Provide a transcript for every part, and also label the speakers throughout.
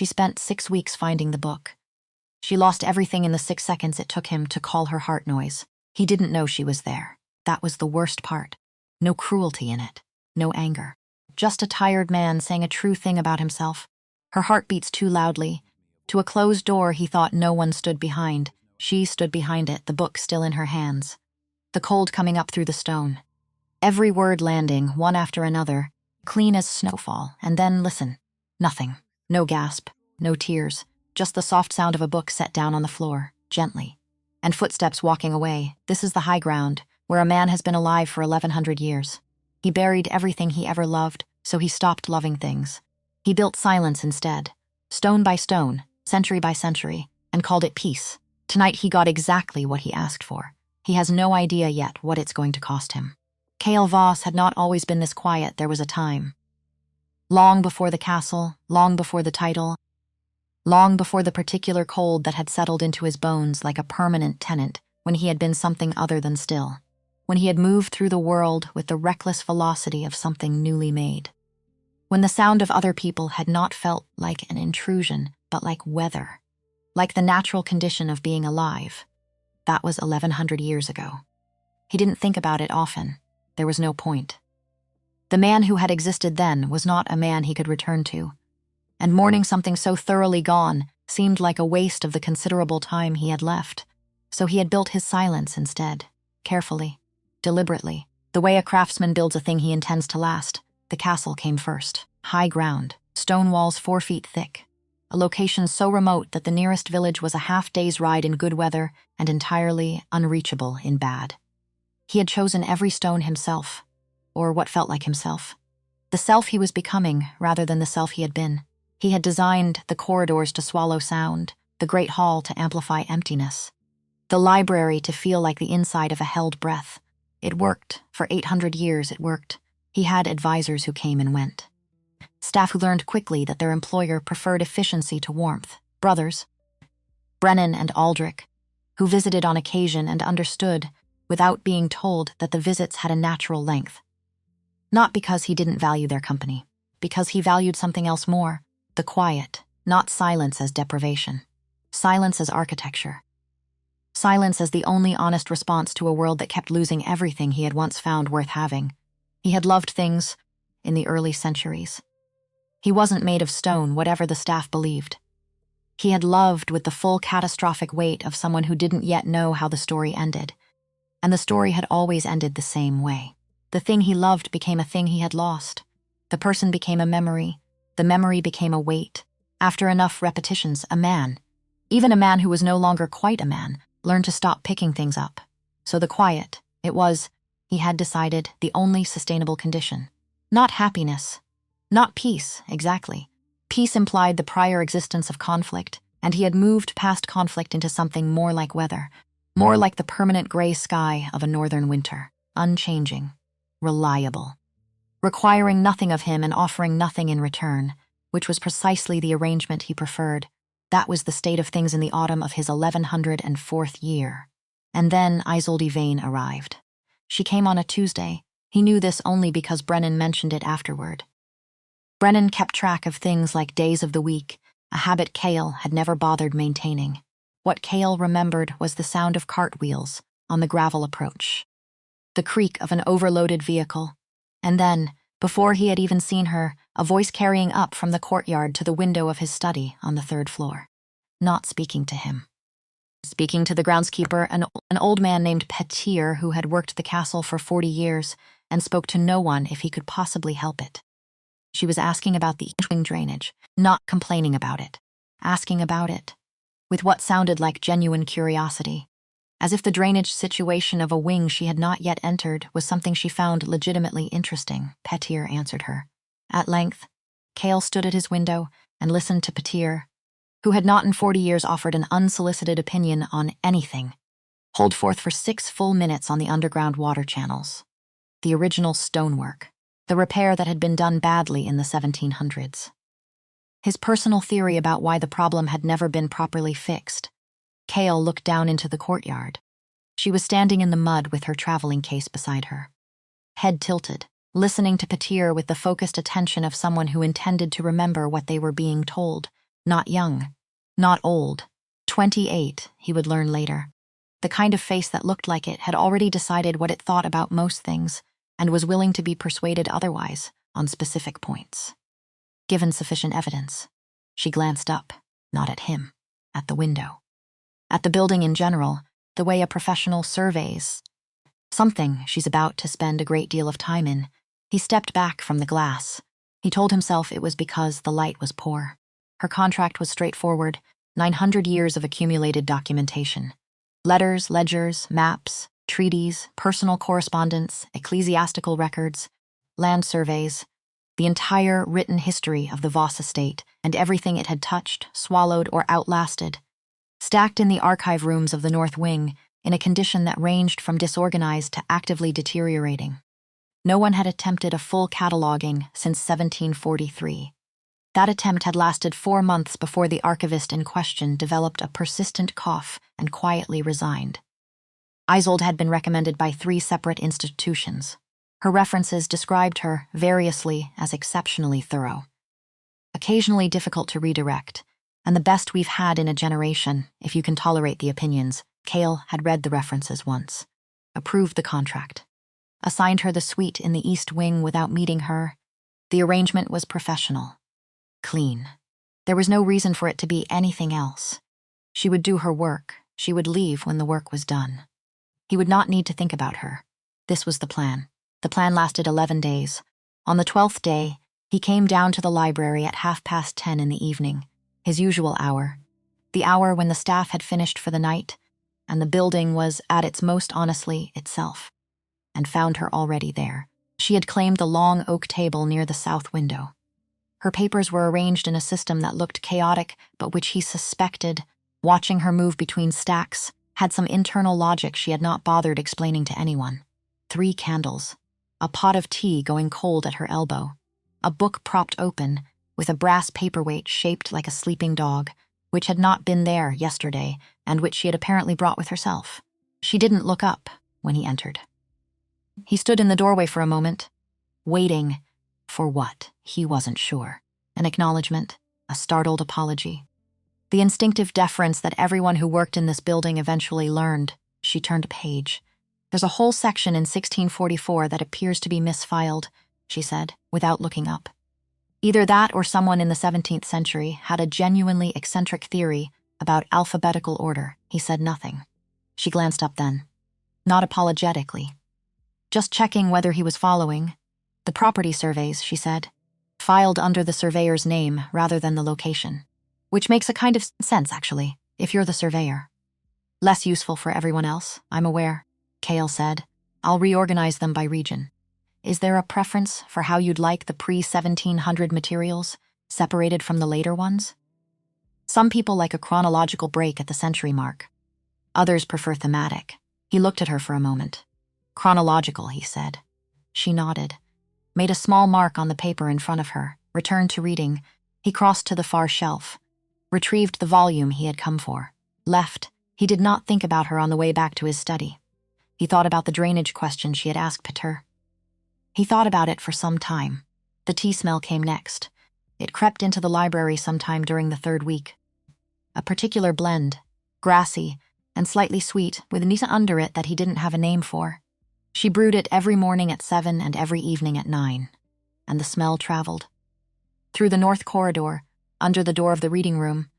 Speaker 1: She spent 6 weeks finding the book. She lost everything in the 6 seconds it took him to call her heart noise. He didn't know she was there. That was the worst part. No cruelty in it. No anger. Just a tired man saying a true thing about himself. Her heart beats too loudly. To a closed door he thought no one stood behind. She stood behind it, the book still in her hands. The cold coming up through the stone. Every word landing, one after another, clean as snowfall, and then listen. Nothing. No gasp. No tears. Just the soft sound of a book set down on the floor, gently. And footsteps walking away. This is the high ground, where a man has been alive for 1100 years. He buried everything he ever loved, so he stopped loving things. He built silence instead, stone by stone, century by century, and called it peace. Tonight he got exactly what he asked for. He has no idea yet what it's going to cost him. Cale Voss had not always been this quiet. There was a time. Long before the castle, long before the title, long before the particular cold that had settled into his bones like a permanent tenant, when he had been something other than still. When he had moved through the world with the reckless velocity of something newly made. When the sound of other people had not felt like an intrusion, but like weather. Like the natural condition of being alive. That was 1100 years ago. He didn't think about it often. There was no point. The man who had existed then was not a man he could return to. And mourning something so thoroughly gone seemed like a waste of the considerable time he had left. So he had built his silence instead, carefully, deliberately, the way a craftsman builds a thing he intends to last. The castle came first. High ground, stone walls 4 feet thick. A location so remote that the nearest village was a half-day's ride in good weather and entirely unreachable in bad. He had chosen every stone himself, or what felt like himself. The self he was becoming rather than the self he had been. He had designed the corridors to swallow sound, the great hall to amplify emptiness, the library to feel like the inside of a held breath. It worked. For 800 years it worked. He had advisors who came and went. Staff who learned quickly that their employer preferred efficiency to warmth. Brothers, Brennan and Aldrich, who visited on occasion and understood, without being told, that the visits had a natural length. Not because he didn't value their company, because he valued something else more, the quiet, not silence as deprivation. Silence as architecture. Silence as the only honest response to a world that kept losing everything he had once found worth having. He had loved things in the early centuries. He wasn't made of stone, whatever the staff believed. He had loved with the full catastrophic weight of someone who didn't yet know how the story ended. And the story had always ended the same way. The thing he loved became a thing he had lost. The person became a memory. The memory became a weight. After enough repetitions, a man, even a man who was no longer quite a man, learned to stop picking things up. So the quiet, it was, he had decided, the only sustainable condition. Not happiness. Not peace, exactly. Peace implied the prior existence of conflict, and he had moved past conflict into something more like weather, more like the permanent gray sky of a northern winter, unchanging, reliable, requiring nothing of him and offering nothing in return, which was precisely the arrangement he preferred. That was the state of things in the autumn of his 1104th year. And then Isolde Vane arrived. She came on a Tuesday. He knew this only because Brennan mentioned it afterward. Brennan kept track of things like days of the week, a habit Cale had never bothered maintaining. What Cale remembered was the sound of cartwheels on the gravel approach, the creak of an overloaded vehicle, and then, before he had even seen her, a voice carrying up from the courtyard to the window of his study on the 3rd floor. Not speaking to him. Speaking to the groundskeeper, an old man named Petir who had worked the castle for 40 years and spoke to no one if he could possibly help it. She was asking about the wing drainage, not complaining about it, asking about it, with what sounded like genuine curiosity, as if the drainage situation of a wing she had not yet entered was something she found legitimately interesting. Petir answered her. At length, Cale stood at his window and listened to Petir, who had not in 40 years offered an unsolicited opinion on anything, hold forth for 6 full minutes on the underground water channels, the original stonework, the repair that had been done badly in the 1700s. His personal theory about why the problem had never been properly fixed. Cale looked down into the courtyard. She was standing in the mud with her traveling case beside her, head tilted, listening to Petir with the focused attention of someone who intended to remember what they were being told, Not young. Not old. 28, he would learn later. The kind of face that looked like it had already decided what it thought about most things and was willing to be persuaded otherwise on specific points. Given sufficient evidence, she glanced up, not at him, at the window. At the building in general, the way a professional surveys something she's about to spend a great deal of time in. He stepped back from the glass. He told himself it was because the light was poor. Her contract was straightforward, 900 years of accumulated documentation. Letters, ledgers, maps, treaties, personal correspondence, ecclesiastical records, land surveys, the entire written history of the Voss estate and everything it had touched, swallowed, or outlasted, stacked in the archive rooms of the North Wing in a condition that ranged from disorganized to actively deteriorating. No one had attempted a full cataloging since 1743. That attempt had lasted 4 months before the archivist in question developed a persistent cough and quietly resigned. Isolde had been recommended by 3 separate institutions. Her references described her, variously, as exceptionally thorough. Occasionally difficult to redirect, and the best we've had in a generation, if you can tolerate the opinions. Cale had read the references once, approved the contract, assigned her the suite in the East Wing without meeting her. The arrangement was professional, clean. There was no reason for it to be anything else. She would do her work. She would leave when the work was done. He would not need to think about her. This was the plan. The plan lasted 11 days. On the 12th day, he came down to the library at 10:30 in the evening, his usual hour, the hour when the staff had finished for the night, and the building was at its most honestly itself, and found her already there. She had claimed the long oak table near the south window. Her papers were arranged in a system that looked chaotic, but which he suspected, watching her move between stacks, had some internal logic she had not bothered explaining to anyone. 3 candles, a pot of tea going cold at her elbow, a book propped open, with a brass paperweight shaped like a sleeping dog, which had not been there yesterday, and which she had apparently brought with herself. She didn't look up when he entered. He stood in the doorway for a moment, waiting for what, he wasn't sure. An acknowledgement, a startled apology. The instinctive deference that everyone who worked in this building eventually learned. She turned a page. There's a whole section in 1644 that appears to be misfiled, she said, without looking up. Either that or someone in the 17th century had a genuinely eccentric theory about alphabetical order. He said nothing. She glanced up then. Not apologetically. Just checking whether he was following. The property surveys, she said, filed under the surveyor's name rather than the location. Which makes a kind of sense, actually, if you're the surveyor. Less useful for everyone else, I'm aware, Cale said. I'll reorganize them by region. Is there a preference for how you'd like the pre-1700 materials, separated from the later ones? Some people like a chronological break at the century mark. Others prefer thematic. He looked at her for a moment. Chronological, he said. She nodded, made a small mark on the paper in front of her, returned to reading. He crossed to the far shelf, retrieved the volume he had come for, left. He did not think about her on the way back to his study. He thought about the drainage question she had asked Peter. He thought about it for some time. The tea smell came next. It crept into the library sometime during the 3rd week. A particular blend, grassy and slightly sweet, with Nita under it that he didn't have a name for. She brewed it every morning at 7 and every evening at 9, and the smell traveled. Through the north corridor, under the door of the reading room,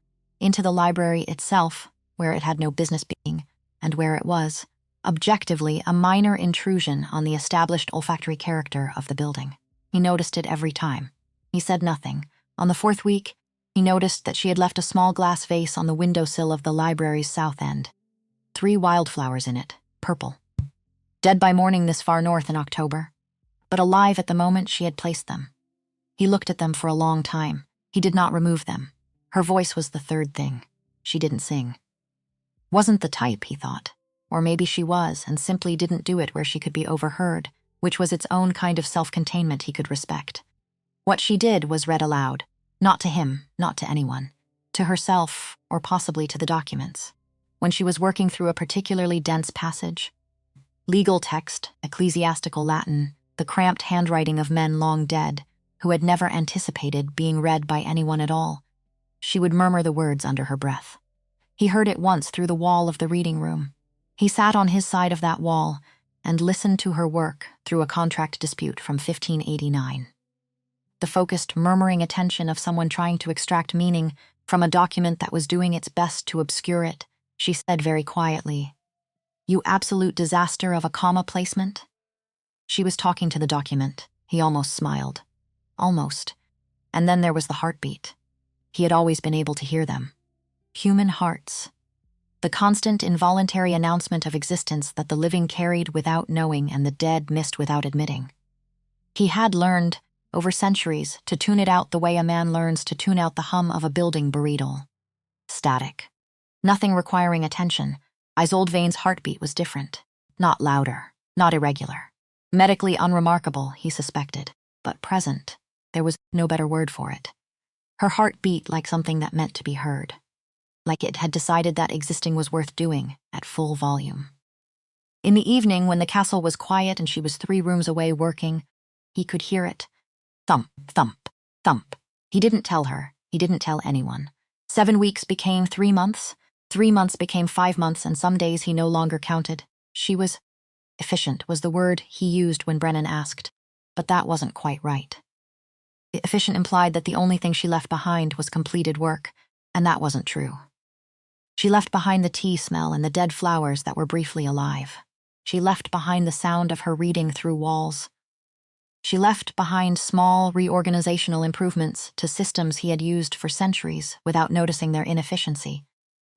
Speaker 1: into the library itself, where it had no business being, and where it was, objectively, a minor intrusion on the established olfactory character of the building. He noticed it every time. He said nothing. On the 4th week, he noticed that she had left a small glass vase on the windowsill of the library's south end. 3 wildflowers in it, purple. Dead by morning this far north in October, but alive at the moment she had placed them. He looked at them for a long time. He did not remove them. Her voice was the 3rd thing. She didn't sing. Wasn't the type, he thought. Or maybe she was, and simply didn't do it where she could be overheard, which was its own kind of self-containment he could respect. What she did was read aloud, not to him, not to anyone, to herself, or possibly to the documents. When she was working through a particularly dense passage, legal text, ecclesiastical Latin, the cramped handwriting of men long dead, who had never anticipated being read by anyone at all, She would murmur the words under her breath. He heard it once through the wall of the reading room. He sat on his side of that wall and listened to her work through a contract dispute from 1589. The focused, murmuring attention of someone trying to extract meaning from a document that was doing its best to obscure it, she said very quietly, "You absolute disaster of a comma placement?" She was talking to the document. He almost smiled. Almost. And then there was the heartbeat. He had always been able to hear them. Human hearts. The constant, involuntary announcement of existence that the living carried without knowing and the dead missed without admitting. He had learned, over centuries, to tune it out the way a man learns to tune out the hum of a building burrito. Static. Nothing requiring attention. Isolde's heartbeat was different. Not louder. Not irregular. Medically unremarkable, he suspected, but present. There was no better word for it. Her heart beat like something that meant to be heard. Like it had decided that existing was worth doing, at full volume. In the evening, when the castle was quiet and she was 3 rooms away working, he could hear it. Thump, thump, thump. He didn't tell her. He didn't tell anyone. 7 weeks became 3 months. 3 months became 5 months, and some days he no longer counted. She was efficient was the word he used when Brennan asked, but that wasn't quite right. Efficient implied that the only thing she left behind was completed work, and that wasn't true. She left behind the tea smell and the dead flowers that were briefly alive. She left behind the sound of her reading through walls. She left behind small reorganizational improvements to systems he had used for centuries without noticing their inefficiency,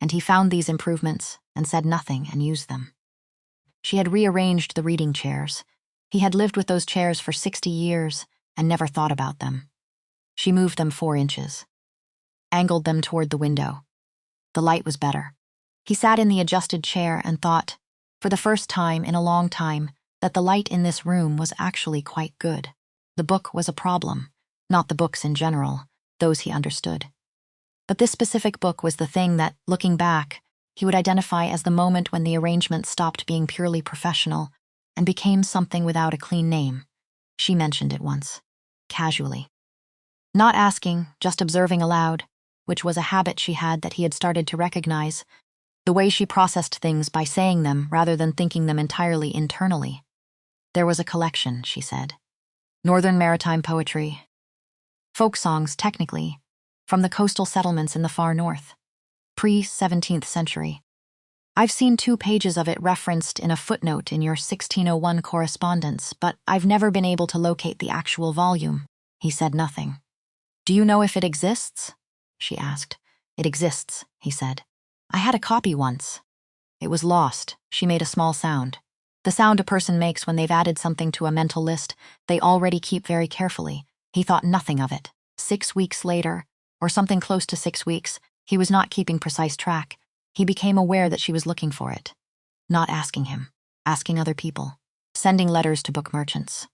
Speaker 1: and he found these improvements and said nothing and used them. She had rearranged the reading chairs. He had lived with those chairs for 60 years and never thought about them. She moved them 4 inches, angled them toward the window. The light was better. He sat in the adjusted chair and thought, for the first time in a long time, that the light in this room was actually quite good. The book was a problem, not the books in general, those he understood. But this specific book was the thing that, looking back, he would identify as the moment when the arrangement stopped being purely professional and became something without a clean name. She mentioned it once, casually. Not asking, just observing aloud, which was a habit she had that he had started to recognize, the way she processed things by saying them rather than thinking them entirely internally. There was a collection, she said. Northern maritime poetry. Folk songs, technically, from the coastal settlements in the far north. Pre-17th century. I've seen 2 pages of it referenced in a footnote in your 1601 correspondence, but I've never been able to locate the actual volume. He said nothing. Do you know if it exists? She asked. It exists, he said. I had a copy once. It was lost. She made a small sound. The sound a person makes when they've added something to a mental list they already keep very carefully. He thought nothing of it. 6 weeks later, or something close to 6 weeks, he was not keeping precise track. He became aware that she was looking for it. Not asking him. Asking other people. Sending letters to book merchants.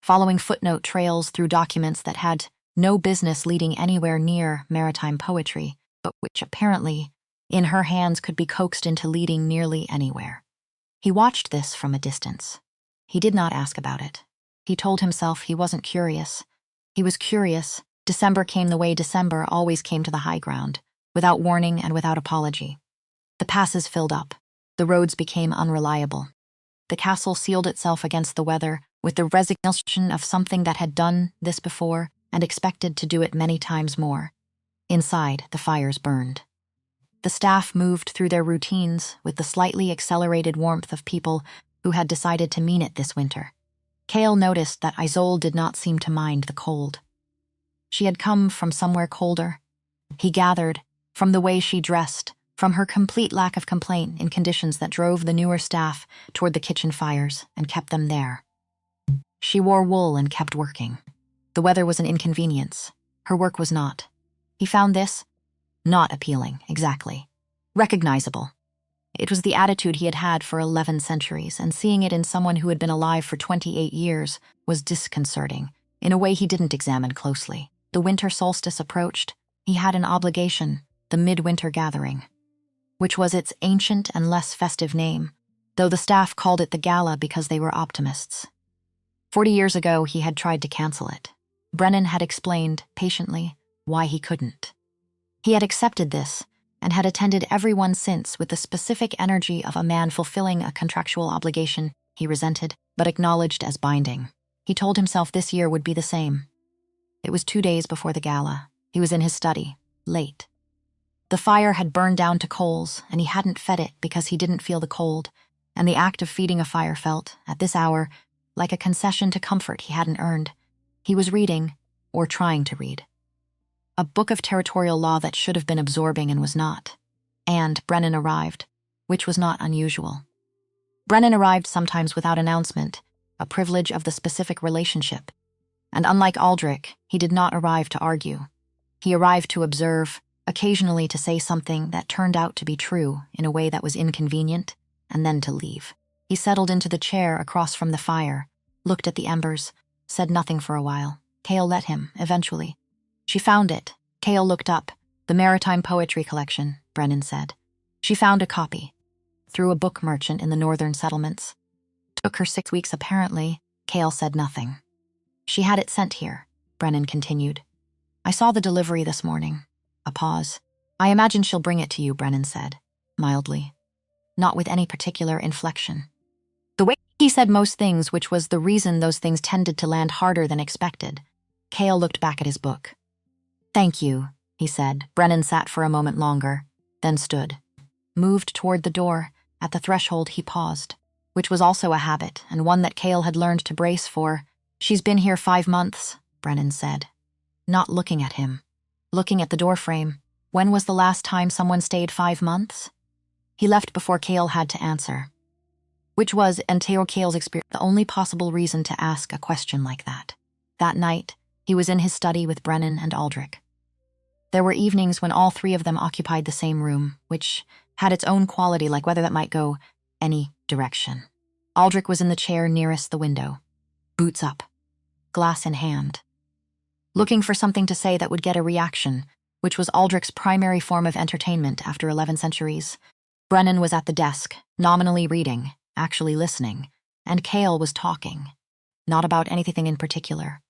Speaker 1: Following footnote trails through documents that had no business leading anywhere near maritime poetry, but which apparently, in her hands, could be coaxed into leading nearly anywhere. He watched this from a distance. He did not ask about it. He told himself he wasn't curious. He was curious. December came the way December always came to the high ground, without warning and without apology. The passes filled up. The roads became unreliable. The castle sealed itself against the weather with the resignation of something that had done this before and expected to do it many times more. Inside, the fires burned. The staff moved through their routines with the slightly accelerated warmth of people who had decided to mean it this winter. Cale noticed that Isolde did not seem to mind the cold. She had come from somewhere colder. He gathered, from the way she dressed, from her complete lack of complaint in conditions that drove the newer staff toward the kitchen fires and kept them there. She wore wool and kept working. The weather was an inconvenience. Her work was not. He found this not appealing, exactly. Recognizable. It was the attitude he had had for 11 centuries, and seeing it in someone who had been alive for 28 years was disconcerting, in a way he didn't examine closely. The winter solstice approached. He had an obligation, the midwinter gathering, which was its ancient and less festive name, though the staff called it the gala because they were optimists. 40 years ago, he had tried to cancel it. Brennan had explained, patiently, why he couldn't. He had accepted this and had attended every one since with the specific energy of a man fulfilling a contractual obligation he resented but acknowledged as binding. He told himself this year would be the same. It was 2 days before the gala. He was in his study, late. The fire had burned down to coals, and he hadn't fed it because he didn't feel the cold, and the act of feeding a fire felt, at this hour, like a concession to comfort he hadn't earned. He was reading, or trying to read, a book of territorial law that should have been absorbing and was not. And Brennan arrived, which was not unusual. Brennan arrived sometimes without announcement, a privilege of the specific relationship. And unlike Aldrich, he did not arrive to argue. He arrived to observe, occasionally to say something that turned out to be true in a way that was inconvenient, and then to leave. He settled into the chair across from the fire, looked at the embers, said nothing for a while. Cale let him, eventually. She found it. Cale looked up. The Maritime Poetry Collection, Brennan said. She found a copy. Through a book merchant in the northern settlements. Took her 6 weeks apparently. Cale said nothing. She had it sent here, Brennan continued. I saw the delivery this morning. A pause. I imagine she'll bring it to you, Brennan said, mildly. Not with any particular inflection. The way he said most things, which was the reason those things tended to land harder than expected. Cale looked back at his book. Thank you, he said. Brennan sat for a moment longer, then stood. Moved toward the door. At the threshold he paused, which was also a habit, and one that Cale had learned to brace for. She's been here 5 months, Brennan said. Not looking at him. Looking at the doorframe. When was the last time someone stayed 5 months? He left before Cale had to answer. Which was, until Cale's experience, the only possible reason to ask a question like that. That night, he was in his study with Brennan and Aldrich. There were evenings when all 3 of them occupied the same room, which had its own quality, like whether that might go any direction. Aldrich was in the chair nearest the window, boots up, glass in hand, looking for something to say that would get a reaction, which was Aldrich's primary form of entertainment after 11 centuries. Brennan was at the desk, nominally reading, actually listening, and Cale was talking, not about anything in particular,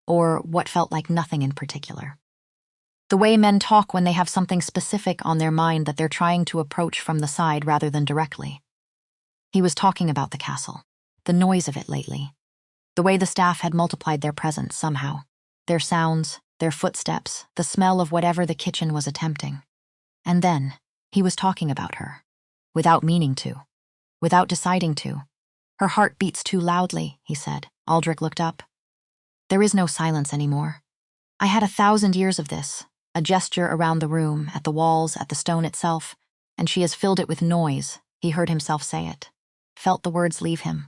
Speaker 1: or what felt like nothing in particular. The way men talk when they have something specific on their mind that they're trying to approach from the side rather than directly. He was talking about the castle, the noise of it lately, the way the staff had multiplied their presence somehow, their sounds, their footsteps, the smell of whatever the kitchen was attempting. And then, he was talking about her, without meaning to, without deciding to. Her heart beats too loudly, he said. Aldrich looked up. There is no silence anymore. I had 1,000 years of this, a gesture around the room, at the walls, at the stone itself, and she has filled it with noise, he heard himself say it. Felt the words leave him.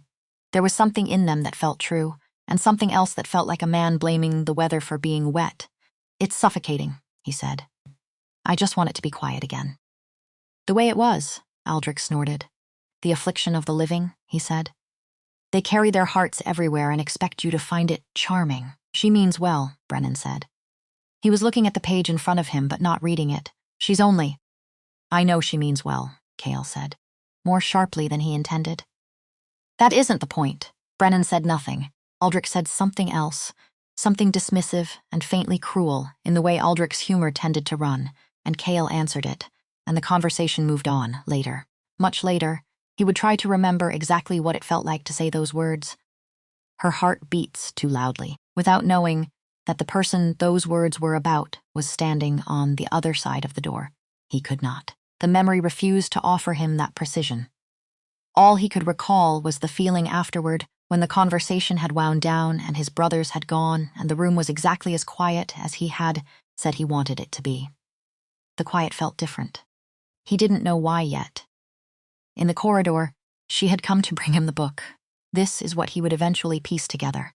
Speaker 1: There was something in them that felt true, and something else that felt like a man blaming the weather for being wet. It's suffocating, he said. I just want it to be quiet again. The way it was, Aldrich snorted. The affliction of the living, he said. They carry their hearts everywhere and expect you to find it charming. She means well, Brennan said. He was looking at the page in front of him, but not reading it. She's only... I know she means well, Cale said, more sharply than he intended. That isn't the point. Brennan said nothing. Aldrich said something else, something dismissive and faintly cruel in the way Aldrich's humor tended to run, and Cale answered it, and the conversation moved on, later. Much later, he would try to remember exactly what it felt like to say those words. Her heart beats too loudly, without knowing that the person those words were about was standing on the other side of the door. He could not. The memory refused to offer him that precision. All he could recall was the feeling afterward when the conversation had wound down and his brothers had gone and the room was exactly as quiet as he had said he wanted it to be. The quiet felt different. He didn't know why yet. In the corridor, she had come to bring him the book. This is what he would eventually piece together.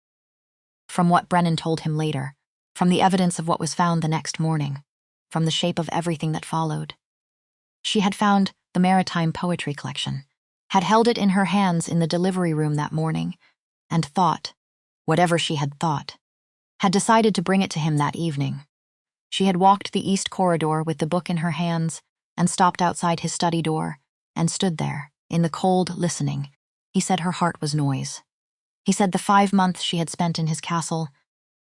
Speaker 1: From what Brennan told him later, from the evidence of what was found the next morning, from the shape of everything that followed. She had found the Maritime Poetry Collection, had held it in her hands in the delivery room that morning, and thought, whatever she had thought, had decided to bring it to him that evening. She had walked the east corridor with the book in her hands and stopped outside his study door and stood there, in the cold, listening. He said her heart was noise. He said the 5 months she had spent in his castle,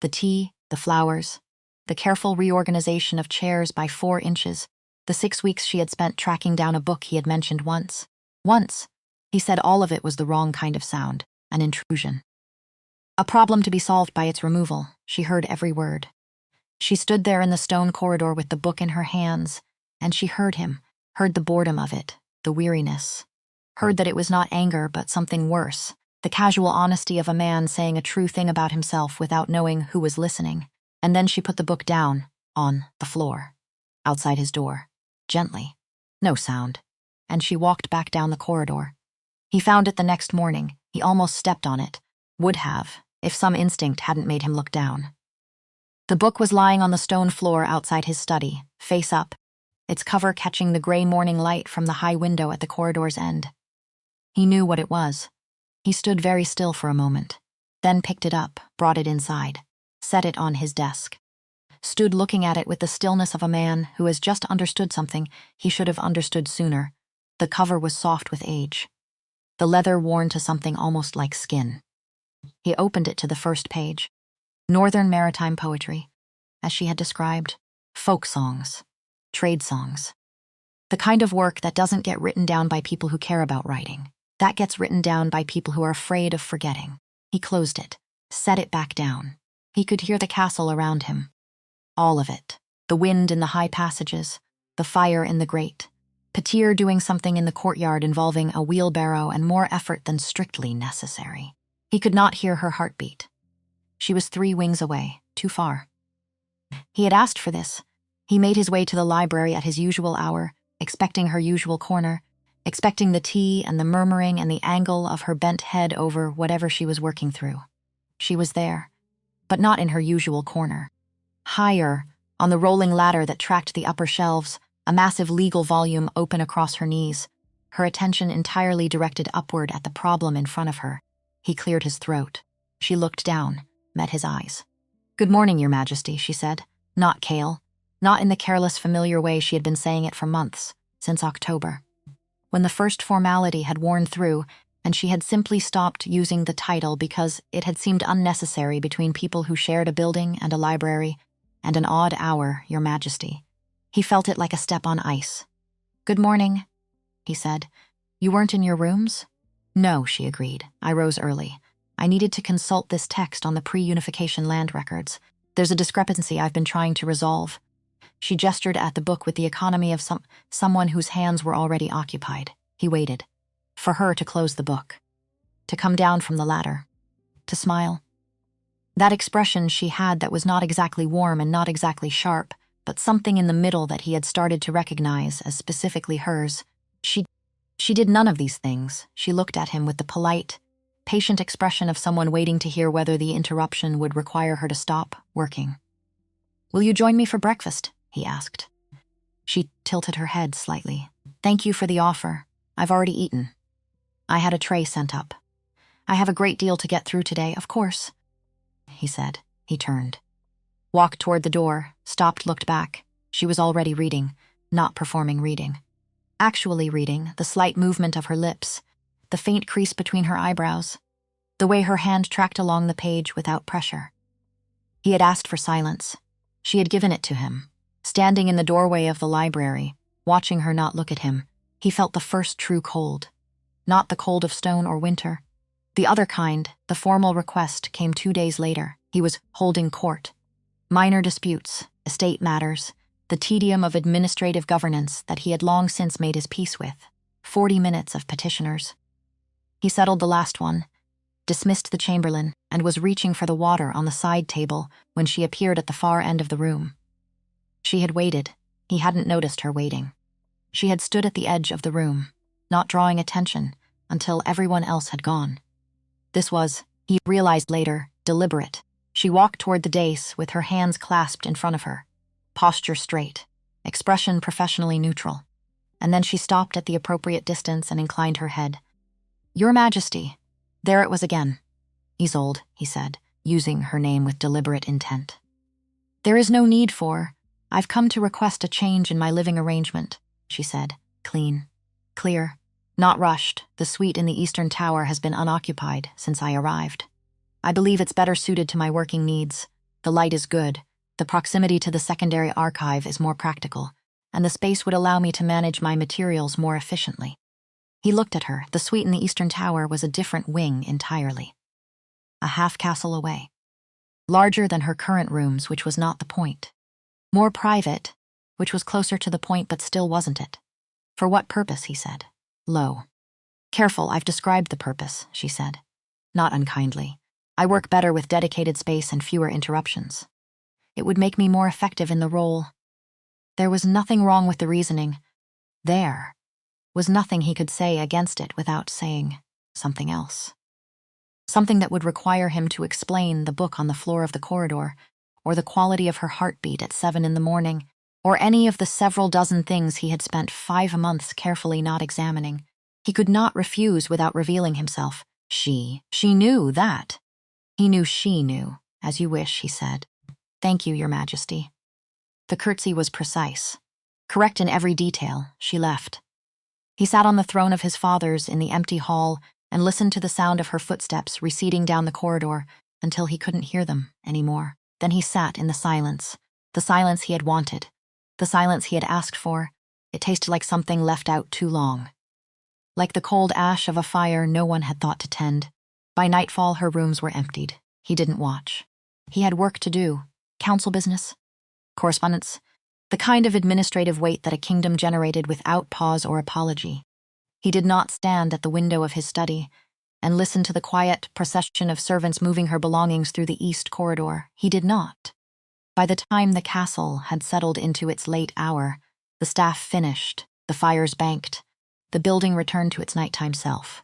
Speaker 1: the tea, the flowers, the careful reorganization of chairs by 4 inches, the 6 weeks she had spent tracking down a book he had mentioned once. Once, he said all of it was the wrong kind of sound, an intrusion. A problem to be solved by its removal, she heard every word. She stood there in the stone corridor with the book in her hands, and she heard him, heard the boredom of it, the weariness. Heard that it was not anger but something worse, the casual honesty of a man saying a true thing about himself without knowing who was listening. And then she put the book down, on the floor, outside his door, gently. No sound. And she walked back down the corridor. He found it the next morning. He almost stepped on it. Would have, if some instinct hadn't made him look down. The book was lying on the stone floor outside his study, face up, its cover catching the gray morning light from the high window at the corridor's end. He knew what it was. He stood very still for a moment, then picked it up, brought it inside, set it on his desk. Stood looking at it with the stillness of a man who has just understood something he should have understood sooner. The cover was soft with age, the leather worn to something almost like skin. He opened it to the first page. Northern maritime poetry, as she had described, folk songs, trade songs. The kind of work that doesn't get written down by people who care about writing. That gets written down by people who are afraid of forgetting. He closed it, set it back down. He could hear the castle around him. All of it. The wind in the high passages, the fire in the grate, Petir doing something in the courtyard involving a wheelbarrow and more effort than strictly necessary. He could not hear her heartbeat. She was 3 wings away, too far. He had asked for this. He made his way to the library at his usual hour, expecting her usual corner, expecting the tea and the murmuring and the angle of her bent head over whatever she was working through. She was there, but not in her usual corner. Higher, on the rolling ladder that tracked the upper shelves, a massive legal volume open across her knees, her attention entirely directed upward at the problem in front of her. He cleared his throat. She looked down, met his eyes. "Good morning, Your Majesty," she said. Not Kale, not in the careless, familiar way she had been saying it for months, since October. When the first formality had worn through, and she had simply stopped using the title because it had seemed unnecessary between people who shared a building and a library, and an odd hour, Your Majesty. He felt it like a step on ice. "Good morning," he said. "You weren't in your rooms?" "No," she agreed. "I rose early. I needed to consult this text on the pre-unification land records. There's a discrepancy I've been trying to resolve." She gestured at the book with the economy of someone whose hands were already occupied. He waited. For her to close the book. To come down from the ladder. To smile. That expression she had that was not exactly warm and not exactly sharp, but something in the middle that he had started to recognize as specifically hers. She did none of these things. She looked at him with the polite, patient expression of someone waiting to hear whether the interruption would require her to stop working. "Will you join me for breakfast?" he asked. She tilted her head slightly. "Thank you for the offer. I've already eaten. I had a tray sent up. I have a great deal to get through today, of course," he said. He turned. Walked toward the door, stopped, looked back. She was already reading, not performing reading. Actually reading, the slight movement of her lips, the faint crease between her eyebrows, the way her hand tracked along the page without pressure. He had asked for silence. She had given it to him. Standing in the doorway of the library, watching her not look at him, he felt the first true cold. Not the cold of stone or winter. The other kind, the formal request, came 2 days later. He was holding court. Minor disputes, estate matters, the tedium of administrative governance that he had long since made his peace with. 40 minutes of petitioners. He settled the last one, dismissed the chamberlain, and was reaching for the water on the side table when she appeared at the far end of the room. She had waited. He hadn't noticed her waiting. She had stood at the edge of the room, not drawing attention, until everyone else had gone. This was, he realized later, deliberate. She walked toward the dais with her hands clasped in front of her, posture straight, expression professionally neutral. And then she stopped at the appropriate distance and inclined her head. "Your Majesty." There it was again. "Isolde," he said, using her name with deliberate intent. "There is no need for. I've come to request a change in my living arrangement," she said, clean, clear, not rushed. "The suite in the Eastern Tower has been unoccupied since I arrived. I believe it's better suited to my working needs. The light is good. The proximity to the secondary archive is more practical, and the space would allow me to manage my materials more efficiently. He looked at her. The suite in the eastern tower was a different wing entirely. A half-castle away. Larger than her current rooms, which was not the point. More private, which was closer to the point but still wasn't it. For what purpose, he said. Low. Careful, I've described the purpose, she said. Not unkindly. I work better with dedicated space and fewer interruptions. It would make me more effective in the role. There was nothing wrong with the reasoning. There was nothing he could say against it without saying something else. Something that would require him to explain the book on the floor of the corridor, or the quality of her heartbeat at 7 a.m, or any of the several dozen things he had spent 5 months carefully not examining. He could not refuse without revealing himself. She knew that. He knew she knew. As you wish, he said. Thank you, Your Majesty. The curtsy was precise. Correct in every detail. She left. He sat on the throne of his fathers in the empty hall and listened to the sound of her footsteps receding down the corridor until he couldn't hear them anymore. Then he sat in the silence he had wanted, the silence he had asked for. It tasted like something left out too long. Like the cold ash of a fire no one had thought to tend. By nightfall, her rooms were emptied. He didn't watch. He had work to do. Council business. Correspondence. The kind of administrative weight that a kingdom generated without pause or apology. He did not stand at the window of his study and listen to the quiet procession of servants moving her belongings through the east corridor. He did not. By the time the castle had settled into its late hour, the staff finished, the fires banked, the building returned to its nighttime self.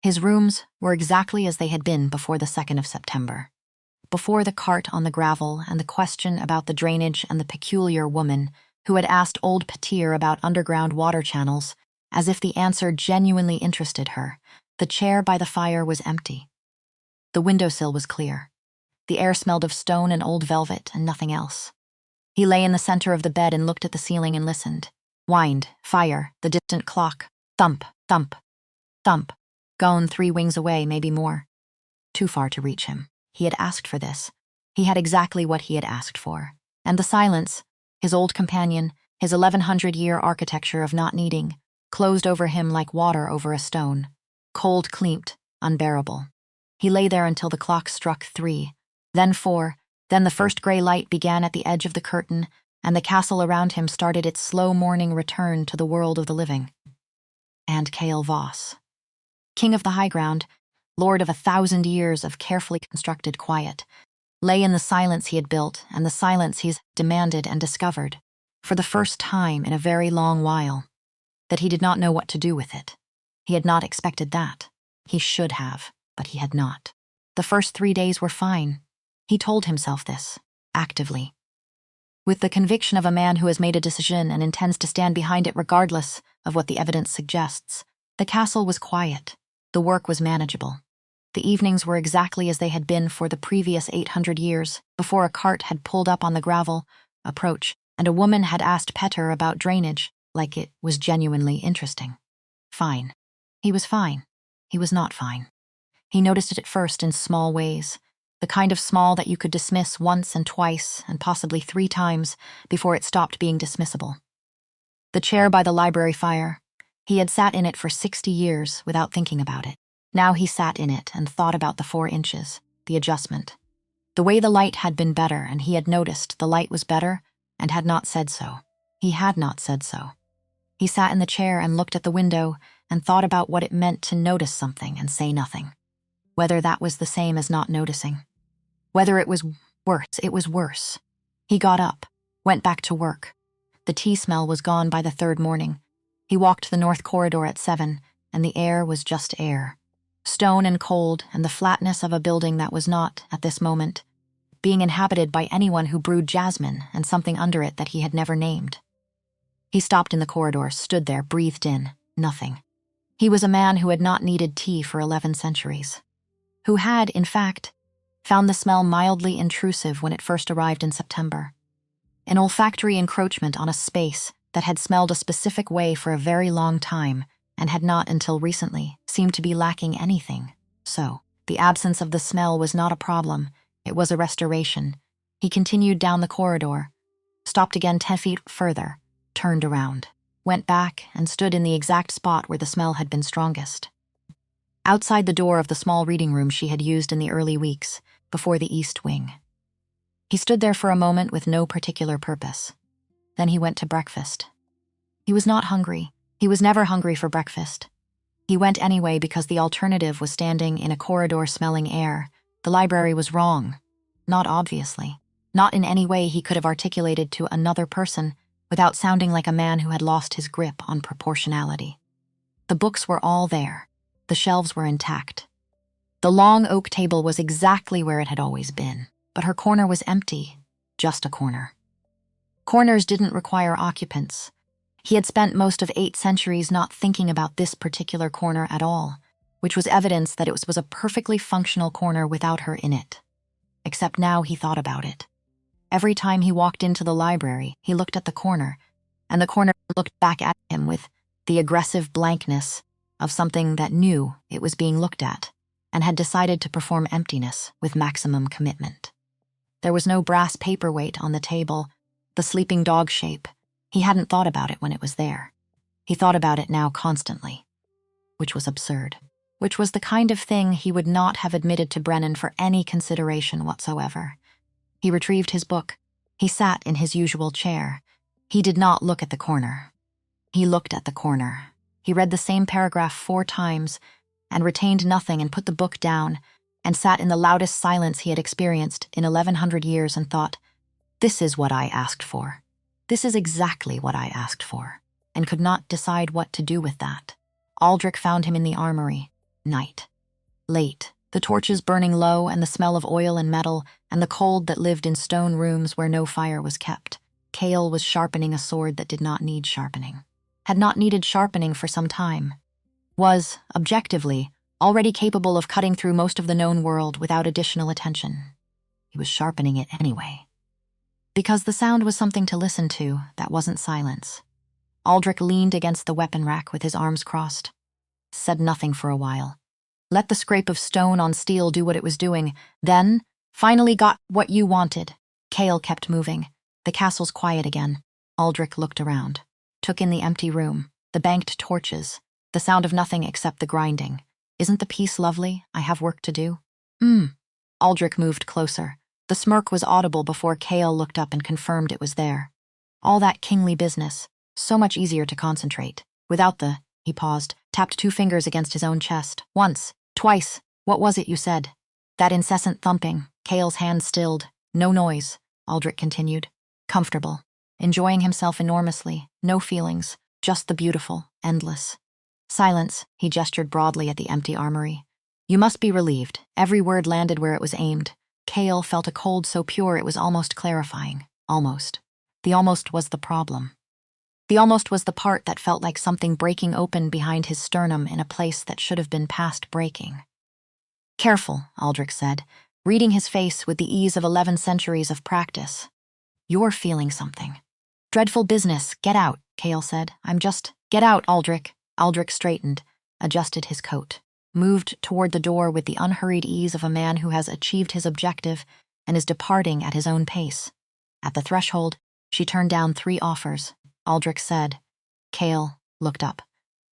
Speaker 1: His rooms were exactly as they had been before the 2nd of September. Before the cart on the gravel and the question about the drainage and the peculiar woman who had asked old Petir about underground water channels, as if the answer genuinely interested her, the chair by the fire was empty. The windowsill was clear. The air smelled of stone and old velvet and nothing else. He lay in the center of the bed and looked at the ceiling and listened. Wind, fire, the distant clock. Thump, thump, thump. Gone 3 wings away, maybe more. Too far to reach him. He had asked for this. He had exactly what he had asked for. And the silence, his old companion, his 1100-year architecture of not needing, closed over him like water over a stone. Cold clamped, unbearable. He lay there until the clock struck 3, then 4, then the first gray light began at the edge of the curtain, and the castle around him started its slow morning return to the world of the living. And Kael Voss, king of the high ground, lord of 1,000 years of carefully constructed quiet, lay in the silence he had built and the silence he's demanded and discovered, for the first time in a very long while, that he did not know what to do with it. He had not expected that. He should have, but he had not. The first 3 days were fine. He told himself this, actively. With the conviction of a man who has made a decision and intends to stand behind it regardless of what the evidence suggests. The castle was quiet. The work was manageable. The evenings were exactly as they had been for the previous 800 years, before a cart had pulled up on the gravel approach, and a woman had asked Petir about drainage, like it was genuinely interesting. Fine. He was fine. He was not fine. He noticed it at first in small ways, the kind of small that you could dismiss once and twice and possibly 3 times before it stopped being dismissible. The chair by the library fire. He had sat in it for 60 years without thinking about it. Now he sat in it and thought about the 4 inches, the adjustment. The way the light had been better, and he had noticed the light was better and had not said so. He had not said so. He sat in the chair and looked at the window and thought about what it meant to notice something and say nothing. Whether that was the same as not noticing. Whether it was worse. He got up, went back to work. The tea smell was gone by the 3rd morning. He walked the north corridor at 7, and the air was just air. Stone and cold, and the flatness of a building that was not, at this moment, being inhabited by anyone who brewed jasmine and something under it that he had never named. He stopped in the corridor, stood there, breathed in, nothing. He was a man who had not needed tea for 11 centuries. Who had, in fact, found the smell mildly intrusive when it first arrived in September. An olfactory encroachment on a space that had smelled a specific way for a very long time and had not until recently seemed to be lacking anything. So, the absence of the smell was not a problem, it was a restoration. He continued down the corridor, stopped again 10 feet further, turned around, went back and stood in the exact spot where the smell had been strongest. Outside the door of the small reading room she had used in the early weeks, before the east wing. He stood there for a moment with no particular purpose. Then he went to breakfast. He was not hungry. He was never hungry for breakfast. He went anyway because the alternative was standing in a corridor smelling air. The library was wrong. Not obviously. Not in any way he could have articulated to another person without sounding like a man who had lost his grip on proportionality. The books were all there. The shelves were intact. The long oak table was exactly where it had always been, but her corner was empty, just a corner. Corners didn't require occupants. He had spent most of 8 centuries not thinking about this particular corner at all, which was evidence that it was a perfectly functional corner without her in it. Except now he thought about it. Every time he walked into the library, he looked at the corner, and the corner looked back at him with the aggressive blankness of something that knew it was being looked at and had decided to perform emptiness with maximum commitment. There was no brass paperweight on the table, the sleeping dog shape. He hadn't thought about it when it was there. He thought about it now constantly, which was absurd, which was the kind of thing he would not have admitted to Brennan for any consideration whatsoever. He retrieved his book. He sat in his usual chair. He did not look at the corner. He looked at the corner. He read the same paragraph 4 times and retained nothing and put the book down and sat in the loudest silence he had experienced in 1100 years and thought, "This is what I asked for. This is exactly what I asked for," and could not decide what to do with that. Aldrich found him in the armory. Night. Late. The torches burning low and the smell of oil and metal and the cold that lived in stone rooms where no fire was kept. Cale was sharpening a sword that did not need sharpening. Had not needed sharpening for some time. Was, objectively, already capable of cutting through most of the known world without additional attention. He was sharpening it anyway. Because the sound was something to listen to, that wasn't silence. Aldrich leaned against the weapon rack with his arms crossed. Said nothing for a while. Let the scrape of stone on steel do what it was doing. Then, finally got what you wanted. Cale kept moving. The castle's quiet again. Aldrich looked around. Took in the empty room, the banked torches, the sound of nothing except the grinding. Isn't the peace lovely? I have work to do. Aldrich moved closer. The smirk was audible before Cale looked up and confirmed it was there. All that kingly business. So much easier to concentrate. Without the... He paused, tapped 2 fingers against his own chest. Once. Twice. What was it you said? That incessant thumping. Cale's hand stilled. No noise, Aldrich continued. Comfortable. Enjoying himself enormously. No feelings. Just the beautiful. Endless. Silence. He gestured broadly at the empty armory. You must be relieved. Every word landed where it was aimed. Cale felt a cold so pure it was almost clarifying. Almost. The almost was the problem. The almost was the part that felt like something breaking open behind his sternum in a place that should have been past breaking. Careful, Aldrich said, reading his face with the ease of 11 centuries of practice. You're feeling something. Dreadful business. Get out, Cale said. Get out, Aldrich. Aldrich straightened, adjusted his coat, moved toward the door with the unhurried ease of a man who has achieved his objective and is departing at his own pace. At the threshold, she turned down 3 offers. Aldrich said. Cale looked up.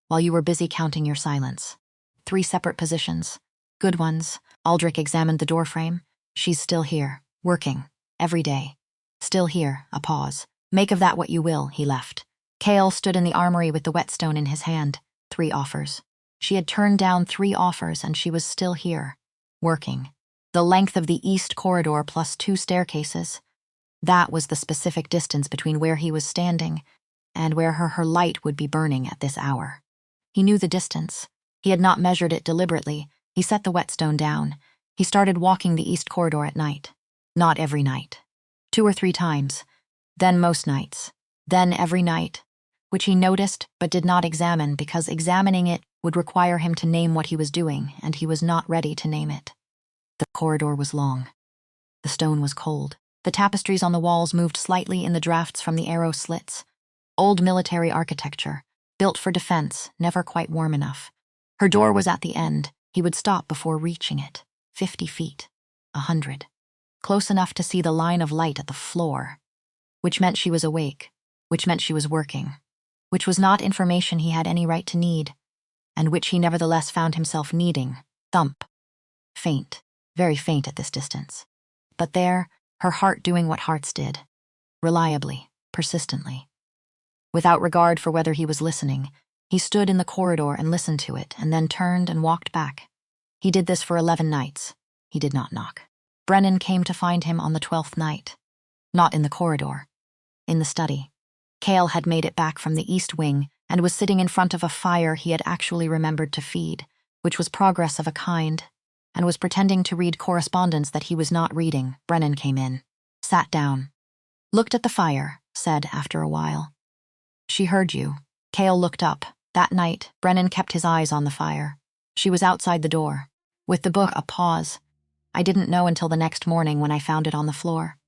Speaker 1: While you were busy counting your silence. 3 separate positions. Good ones. Aldrich examined the doorframe. She's still here. Working. Every day. Still here. A pause. Make of that what you will, he left. Cale stood in the armory with the whetstone in his hand. 3 offers. She had turned down 3 offers and she was still here. Working. The length of the east corridor plus 2 staircases. That was the specific distance between where he was standing and where her light would be burning at this hour. He knew the distance. He had not measured it deliberately. He set the whetstone down. He started walking the east corridor at night. Not every night. 2 or 3 times. Then most nights. Then every night. Which he noticed but did not examine because examining it would require him to name what he was doing, and he was not ready to name it. The corridor was long. The stone was cold. The tapestries on the walls moved slightly in the drafts from the arrow slits. Old military architecture, built for defense, never quite warm enough. Her door was at the end. He would stop before reaching it. 50 feet. 100. close enough to see the line of light at the floor, which meant she was awake, which meant she was working, which was not information he had any right to need, and which he nevertheless found himself needing. Thump. Faint, very faint at this distance. But there, her heart doing what hearts did, reliably, persistently. Without regard for whether he was listening, he stood in the corridor and listened to it, and then turned and walked back. He did this for 11 nights. He did not knock. Brennan came to find him on the 12th night. Not in the corridor. In the study. Cale had made it back from the east wing and was sitting in front of a fire he had actually remembered to feed, which was progress of a kind, and was pretending to read correspondence that he was not reading. Brennan came in, sat down, looked at the fire, said after a while, "She heard you." Cale looked up. That night, Brennan kept his eyes on the fire. She was outside the door. With the book, a pause. "I didn't know until the next morning when I found it on the floor.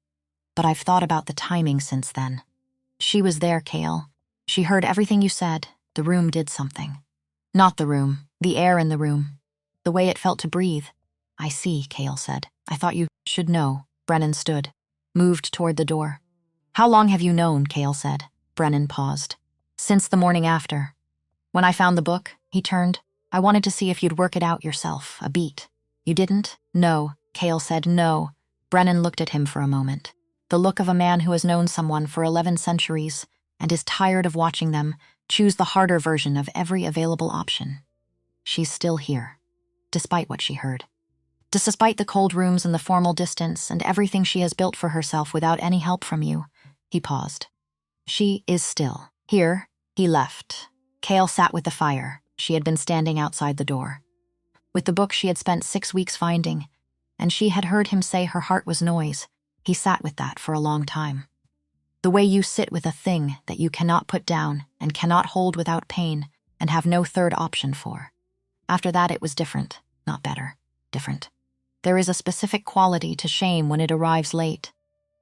Speaker 1: But I've thought about the timing since then. She was there, Cale. She heard everything you said. The room did something. Not the room, the air in the room. The way it felt to breathe." "I see," Cale said. "I thought you should know." Brennan stood, moved toward the door. "How long have you known?" Cale said. Brennan paused. "Since the morning after. When I found the book," he turned, "I wanted to see if you'd work it out yourself, a beat. You didn't?" "No," Cale said. "No." Brennan looked at him for a moment. The look of a man who has known someone for 11 centuries and is tired of watching them choose the harder version of every available option. "She's still here, despite what she heard. Despite the cold rooms and the formal distance and everything she has built for herself without any help from you." He paused. "She is still here." He left. Cale sat with the fire. She had been standing outside the door. With the book she had spent 6 weeks finding, and she had heard him say her heart was noise. He sat with that for a long time. The way you sit with a thing that you cannot put down and cannot hold without pain and have no third option for. After that it was different, not better, different. There is a specific quality to shame when it arrives late,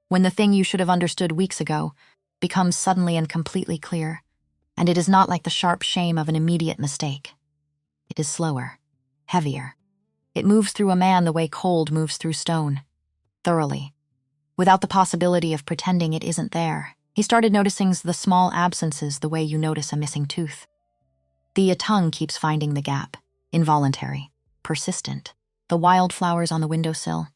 Speaker 1: when the thing you should have understood weeks ago becomes suddenly and completely clear, and it is not like the sharp shame of an immediate mistake. It is slower, heavier. It moves through a man the way cold moves through stone, thoroughly, without the possibility of pretending it isn't there. He started noticing the small absences the way you notice a missing tooth. The tongue keeps finding the gap, involuntary, persistent. The wildflowers on the windowsill.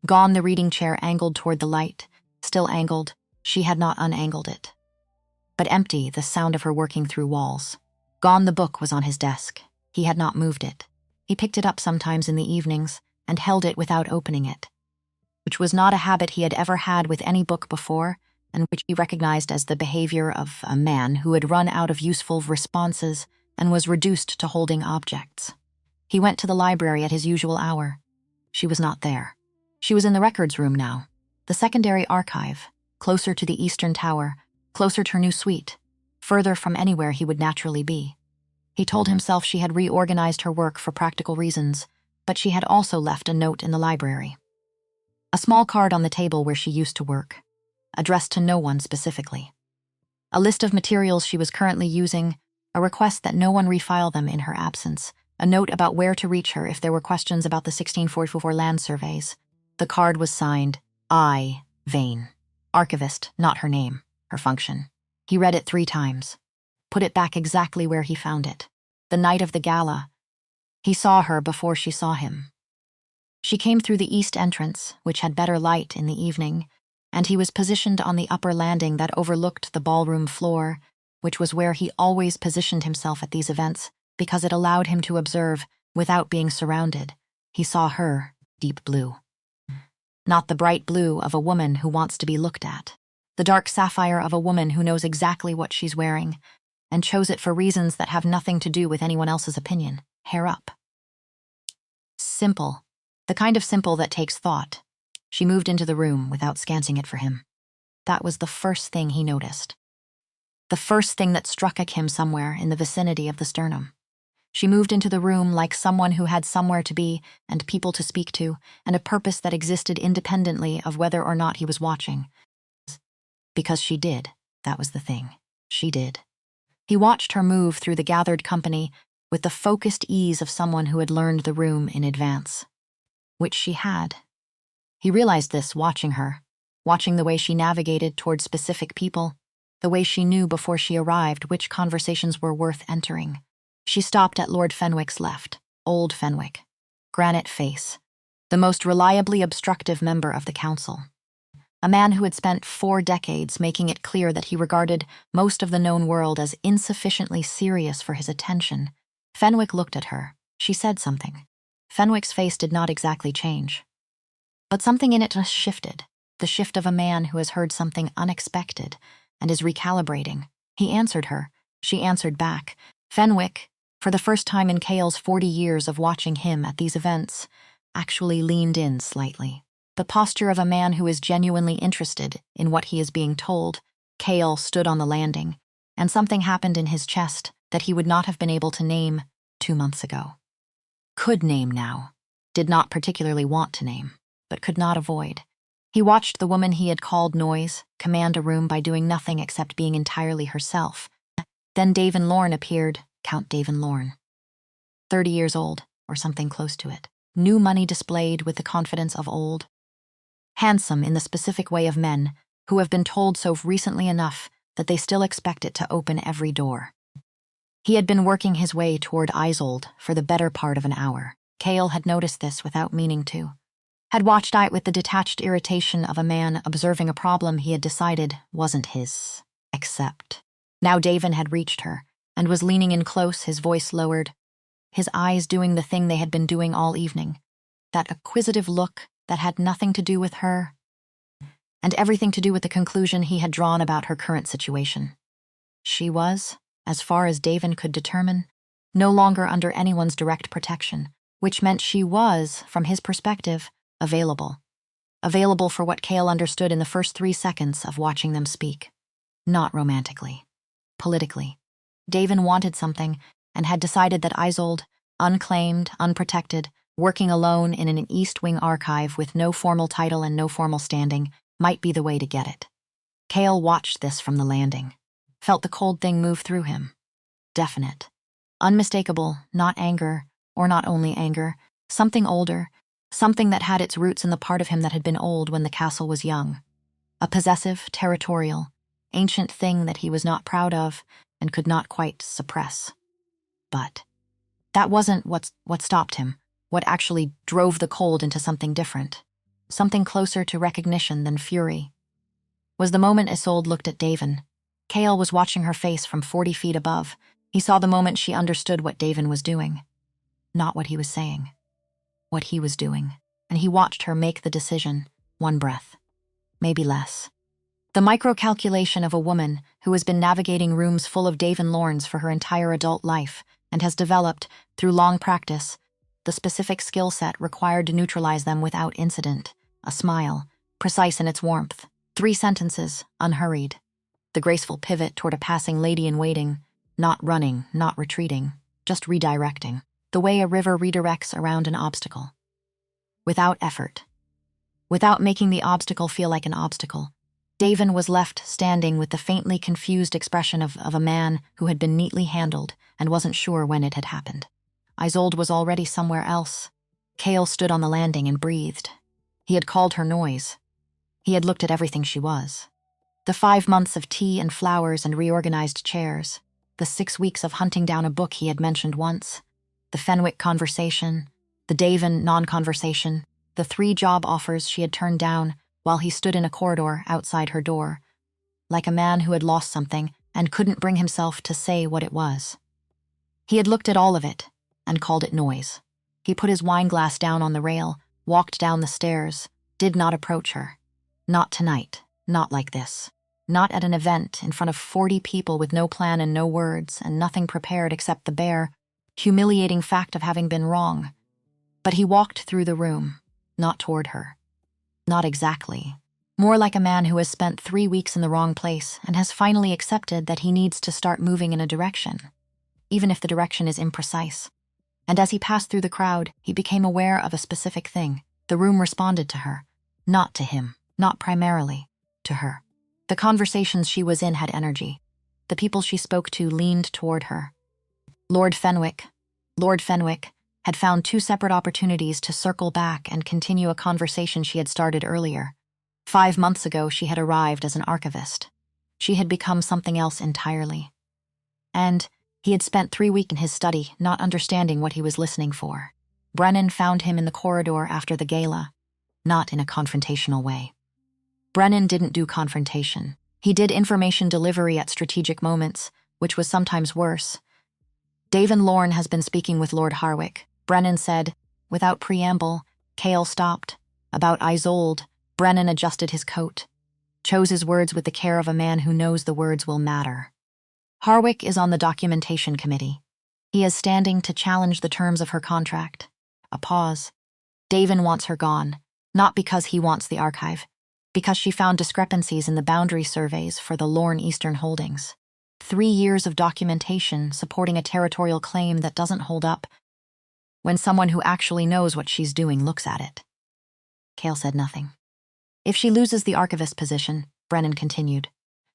Speaker 1: Gone the reading chair angled toward the light, still angled, she had not unangled it. But empty, the sound of her working through walls. Gone the book was on his desk. He had not moved it. He picked it up sometimes in the evenings and held it without opening it, which was not a habit he had ever had with any book before, and which he recognized as the behavior of a man who had run out of useful responses and was reduced to holding objects. He went to the library at his usual hour. She was not there. She was in the records room now, the secondary archive, closer to the eastern tower, closer to her new suite, further from anywhere he would naturally be. He told himself she had reorganized her work for practical reasons, but she had also left a note in the library. A small card on the table where she used to work, addressed to no one specifically. A list of materials she was currently using, a request that no one refile them in her absence, a note about where to reach her if there were questions about the 1644 land surveys. The card was signed, I. Vane. Archivist, not her name, her function. He read it 3 times. Put it back exactly where he found it. The night of the gala. He saw her before she saw him. She came through the east entrance, which had better light in the evening, and he was positioned on the upper landing that overlooked the ballroom floor, which was where he always positioned himself at these events because it allowed him to observe without being surrounded. He saw her, deep blue. Not the bright blue of a woman who wants to be looked at. The dark sapphire of a woman who knows exactly what she's wearing and chose it for reasons that have nothing to do with anyone else's opinion. Hair up. Simple. The kind of simple that takes thought. She moved into the room without scanning it for him. That was the first thing he noticed. The first thing that struck at him somewhere in the vicinity of the sternum. She moved into the room like someone who had somewhere to be and people to speak to and a purpose that existed independently of whether or not he was watching. Because she did. That was the thing. She did. He watched her move through the gathered company with the focused ease of someone who had learned the room in advance. Which she had. He realized this watching her, watching the way she navigated toward specific people, the way she knew before she arrived which conversations were worth entering. She stopped at Lord Fenwick's left, old Fenwick, granite face, the most reliably obstructive member of the council. A man who had spent 4 decades making it clear that he regarded most of the known world as insufficiently serious for his attention. Fenwick looked at her. She said something. Fenwick's face did not exactly change. But something in it just shifted, the shift of a man who has heard something unexpected and is recalibrating. He answered her. She answered back. Fenwick, for the first time in Cale's 40 years of watching him at these events, actually leaned in slightly. The posture of a man who is genuinely interested in what he is being told. Cale stood on the landing, and something happened in his chest that he would not have been able to name 2 months ago. Could name now. Did not particularly want to name, but could not avoid. He watched the woman he had called Noise command a room by doing nothing except being entirely herself. Then Davin Lorne appeared, Count Davin Lorne. 30 years old, or something close to it. New money displayed with the confidence of old. Handsome in the specific way of men who have been told so recently enough that they still expect it to open every door. He had been working his way toward Isolde for the better part of an hour. Cale had noticed this without meaning to. Had watched it with the detached irritation of a man observing a problem he had decided wasn't his. Except. Now Davin had reached her and was leaning in close, his voice lowered, his eyes doing the thing they had been doing all evening. That acquisitive look that had nothing to do with her, and everything to do with the conclusion he had drawn about her current situation. She was, as far as Davin could determine, no longer under anyone's direct protection, which meant she was, from his perspective, available. Available for what Cale understood in the first 3 seconds of watching them speak. Not romantically. Politically. Davin wanted something, and had decided that Isolde, unclaimed, unprotected, working alone in an East Wing archive with no formal title and no formal standing, might be the way to get it. Cale watched this from the landing. Felt the cold thing move through him. Definite. Unmistakable, not anger, or not only anger, something older, something that had its roots in the part of him that had been old when the castle was young. A possessive, territorial, ancient thing that he was not proud of and could not quite suppress. But that wasn't what stopped him. What actually drove the cold into something different, something closer to recognition than fury, was the moment Isolde looked at Davin. Cale was watching her face from 40 feet above. He saw the moment she understood what Davin was doing. Not what he was saying. What he was doing. And he watched her make the decision, 1 breath. Maybe less. The micro-calculation of a woman who has been navigating rooms full of Davin Lornes for her entire adult life and has developed, through long practice, the specific skill set required to neutralize them without incident. A smile, precise in its warmth. 3 sentences, unhurried. The graceful pivot toward a passing lady-in-waiting, not running, not retreating, just redirecting. The way a river redirects around an obstacle. Without effort. Without making the obstacle feel like an obstacle. Davin was left standing with the faintly confused expression of a man who had been neatly handled and wasn't sure when it had happened. Isolde was already somewhere else. Cale stood on the landing and breathed. He had called her Noise. He had looked at everything she was. The 5 months of tea and flowers and reorganized chairs. The 6 weeks of hunting down a book he had mentioned once. The Fenwick conversation. The Davin non-conversation. The 3 job offers she had turned down while he stood in a corridor outside her door, like a man who had lost something and couldn't bring himself to say what it was. He had looked at all of it and called it noise. He put his wine glass down on the rail, walked down the stairs, did not approach her. Not tonight, not like this. Not at an event in front of 40 people with no plan and no words and nothing prepared except the bare, humiliating fact of having been wrong. But he walked through the room, not toward her. Not exactly. More like a man who has spent 3 weeks in the wrong place and has finally accepted that he needs to start moving in a direction, even if the direction is imprecise. And as he passed through the crowd, he became aware of a specific thing. The room responded to her. Not to him. Not primarily. To her. The conversations she was in had energy. The people she spoke to leaned toward her. Lord Fenwick had found 2 separate opportunities to circle back and continue a conversation she had started earlier. 5 months ago, she had arrived as an archivist. She had become something else entirely. And he had spent 3 weeks in his study, not understanding what he was listening for. Brennan found him in the corridor after the gala, not in a confrontational way. Brennan didn't do confrontation. He did information delivery at strategic moments, which was sometimes worse. Davin Lorne has been speaking with Lord Harwick, Brennan said. Without preamble, Cale stopped. About Isolde, Brennan adjusted his coat, chose his words with the care of a man who knows the words will matter. Harwick is on the documentation committee. He is standing to challenge the terms of her contract. A pause. Davin wants her gone, not because he wants the archive, because she found discrepancies in the boundary surveys for the Lorne Eastern holdings. 3 years of documentation supporting a territorial claim that doesn't hold up when someone who actually knows what she's doing looks at it. Cale said nothing. If she loses the archivist position, Brennan continued,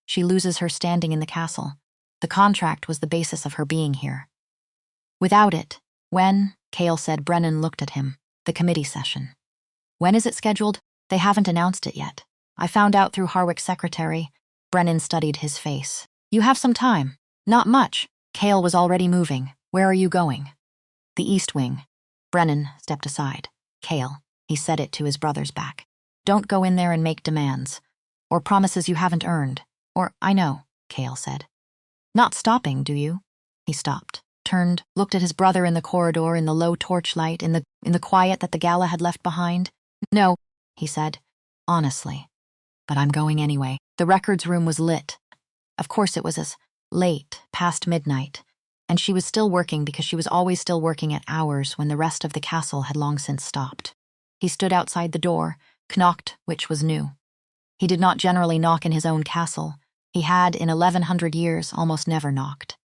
Speaker 1: she loses her standing in the castle. The contract was the basis of her being here. Without it, when, Cale said. Brennan looked at him, the committee session. When is it scheduled? They haven't announced it yet. I found out through Harwick's secretary. Brennan studied his face. You have some time. Not much. Cale was already moving. Where are you going? The East Wing. Brennan stepped aside. Cale, he said it to his brother's back. Don't go in there and make demands. Or promises you haven't earned. Or, I know, Cale said. Not stopping, do you? He stopped, turned, looked at his brother in the corridor in the low torchlight, in the quiet that the gala had left behind. No, he said, honestly. But I'm going anyway. The records room was lit. Of course it was as late, past midnight, and she was still working because she was always still working at hours when the rest of the castle had long since stopped. He stood outside the door, knocked, which was new. He did not generally knock in his own castle. He had, in 1100 years, almost never knocked.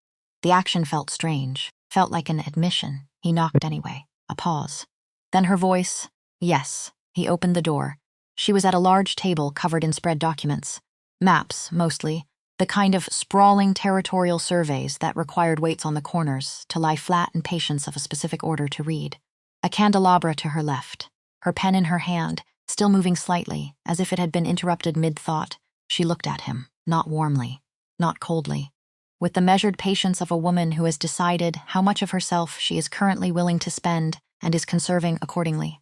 Speaker 1: The action felt strange, felt like an admission. He knocked anyway. A pause. Then her voice, yes. He opened the door. She was at a large table covered in spread documents. Maps, mostly. The kind of sprawling territorial surveys that required weights on the corners to lie flat in patience of a specific order to read. A candelabra to her left. Her pen in her hand, still moving slightly, as if it had been interrupted mid-thought. She looked at him, not warmly, not coldly, with the measured patience of a woman who has decided how much of herself she is currently willing to spend and is conserving accordingly.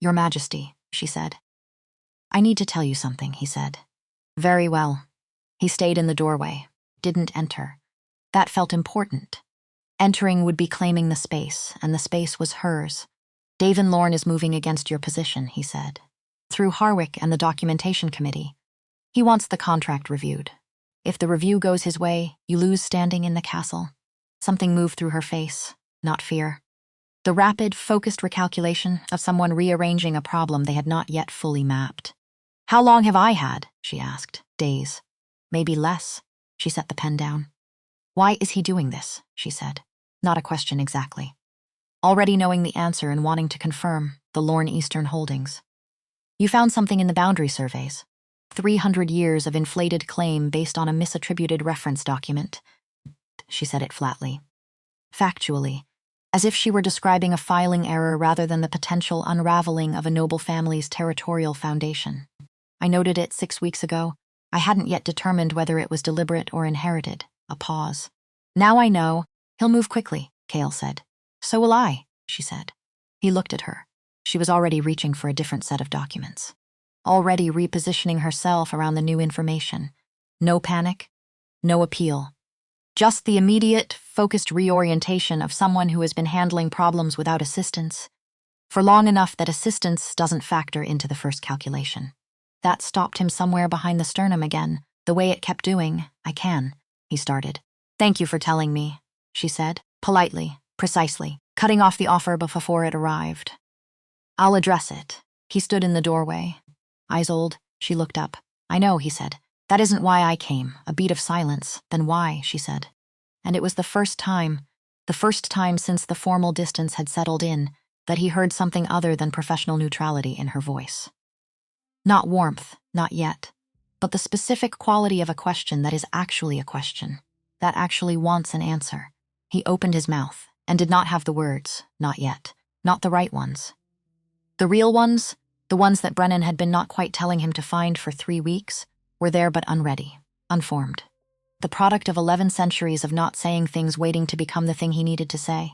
Speaker 1: Your Majesty, she said. I need to tell you something, he said. Very well. He stayed in the doorway, didn't enter. That felt important. Entering would be claiming the space, and the space was hers. Davin Lorne is moving against your position, he said. Through Harwick and the documentation committee. He wants the contract reviewed. If the review goes his way, you lose standing in the castle. Something moved through her face, not fear. The rapid, focused recalculation of someone rearranging a problem they had not yet fully mapped. How long have I had? She asked. Days. Maybe less. She set the pen down. Why is he doing this? She said. Not a question exactly. Already knowing the answer and wanting to confirm, the Lorne Eastern holdings. You found something in the boundary surveys. 300 years of inflated claim based on a misattributed reference document. She said it flatly. Factually, as if she were describing a filing error rather than the potential unraveling of a noble family's territorial foundation. I noted it 6 weeks ago. I hadn't yet determined whether it was deliberate or inherited. A pause. Now I know. He'll move quickly, Cale said. So will I, she said. He looked at her. She was already reaching for a different set of documents. Already repositioning herself around the new information. No panic, no appeal. Just the immediate, focused reorientation of someone who has been handling problems without assistance, for long enough that assistance doesn't factor into the first calculation. That stopped him somewhere behind the sternum again, the way it kept doing. I can, he started. Thank you for telling me, she said, politely, precisely, cutting off the offer before it arrived. I'll address it. He stood in the doorway. Isolde, she looked up. I know, he said. That isn't why I came. A beat of silence. Then why, she said. And it was the first time since the formal distance had settled in, that he heard something other than professional neutrality in her voice. Not warmth, not yet, but the specific quality of a question that is actually a question, that actually wants an answer. He opened his mouth, and did not have the words, not yet, not the right ones. The real ones, the ones that Brennan had been not quite telling him to find for 3 weeks, were there but unready, unformed. The product of 11 centuries of not saying things waiting to become the thing he needed to say.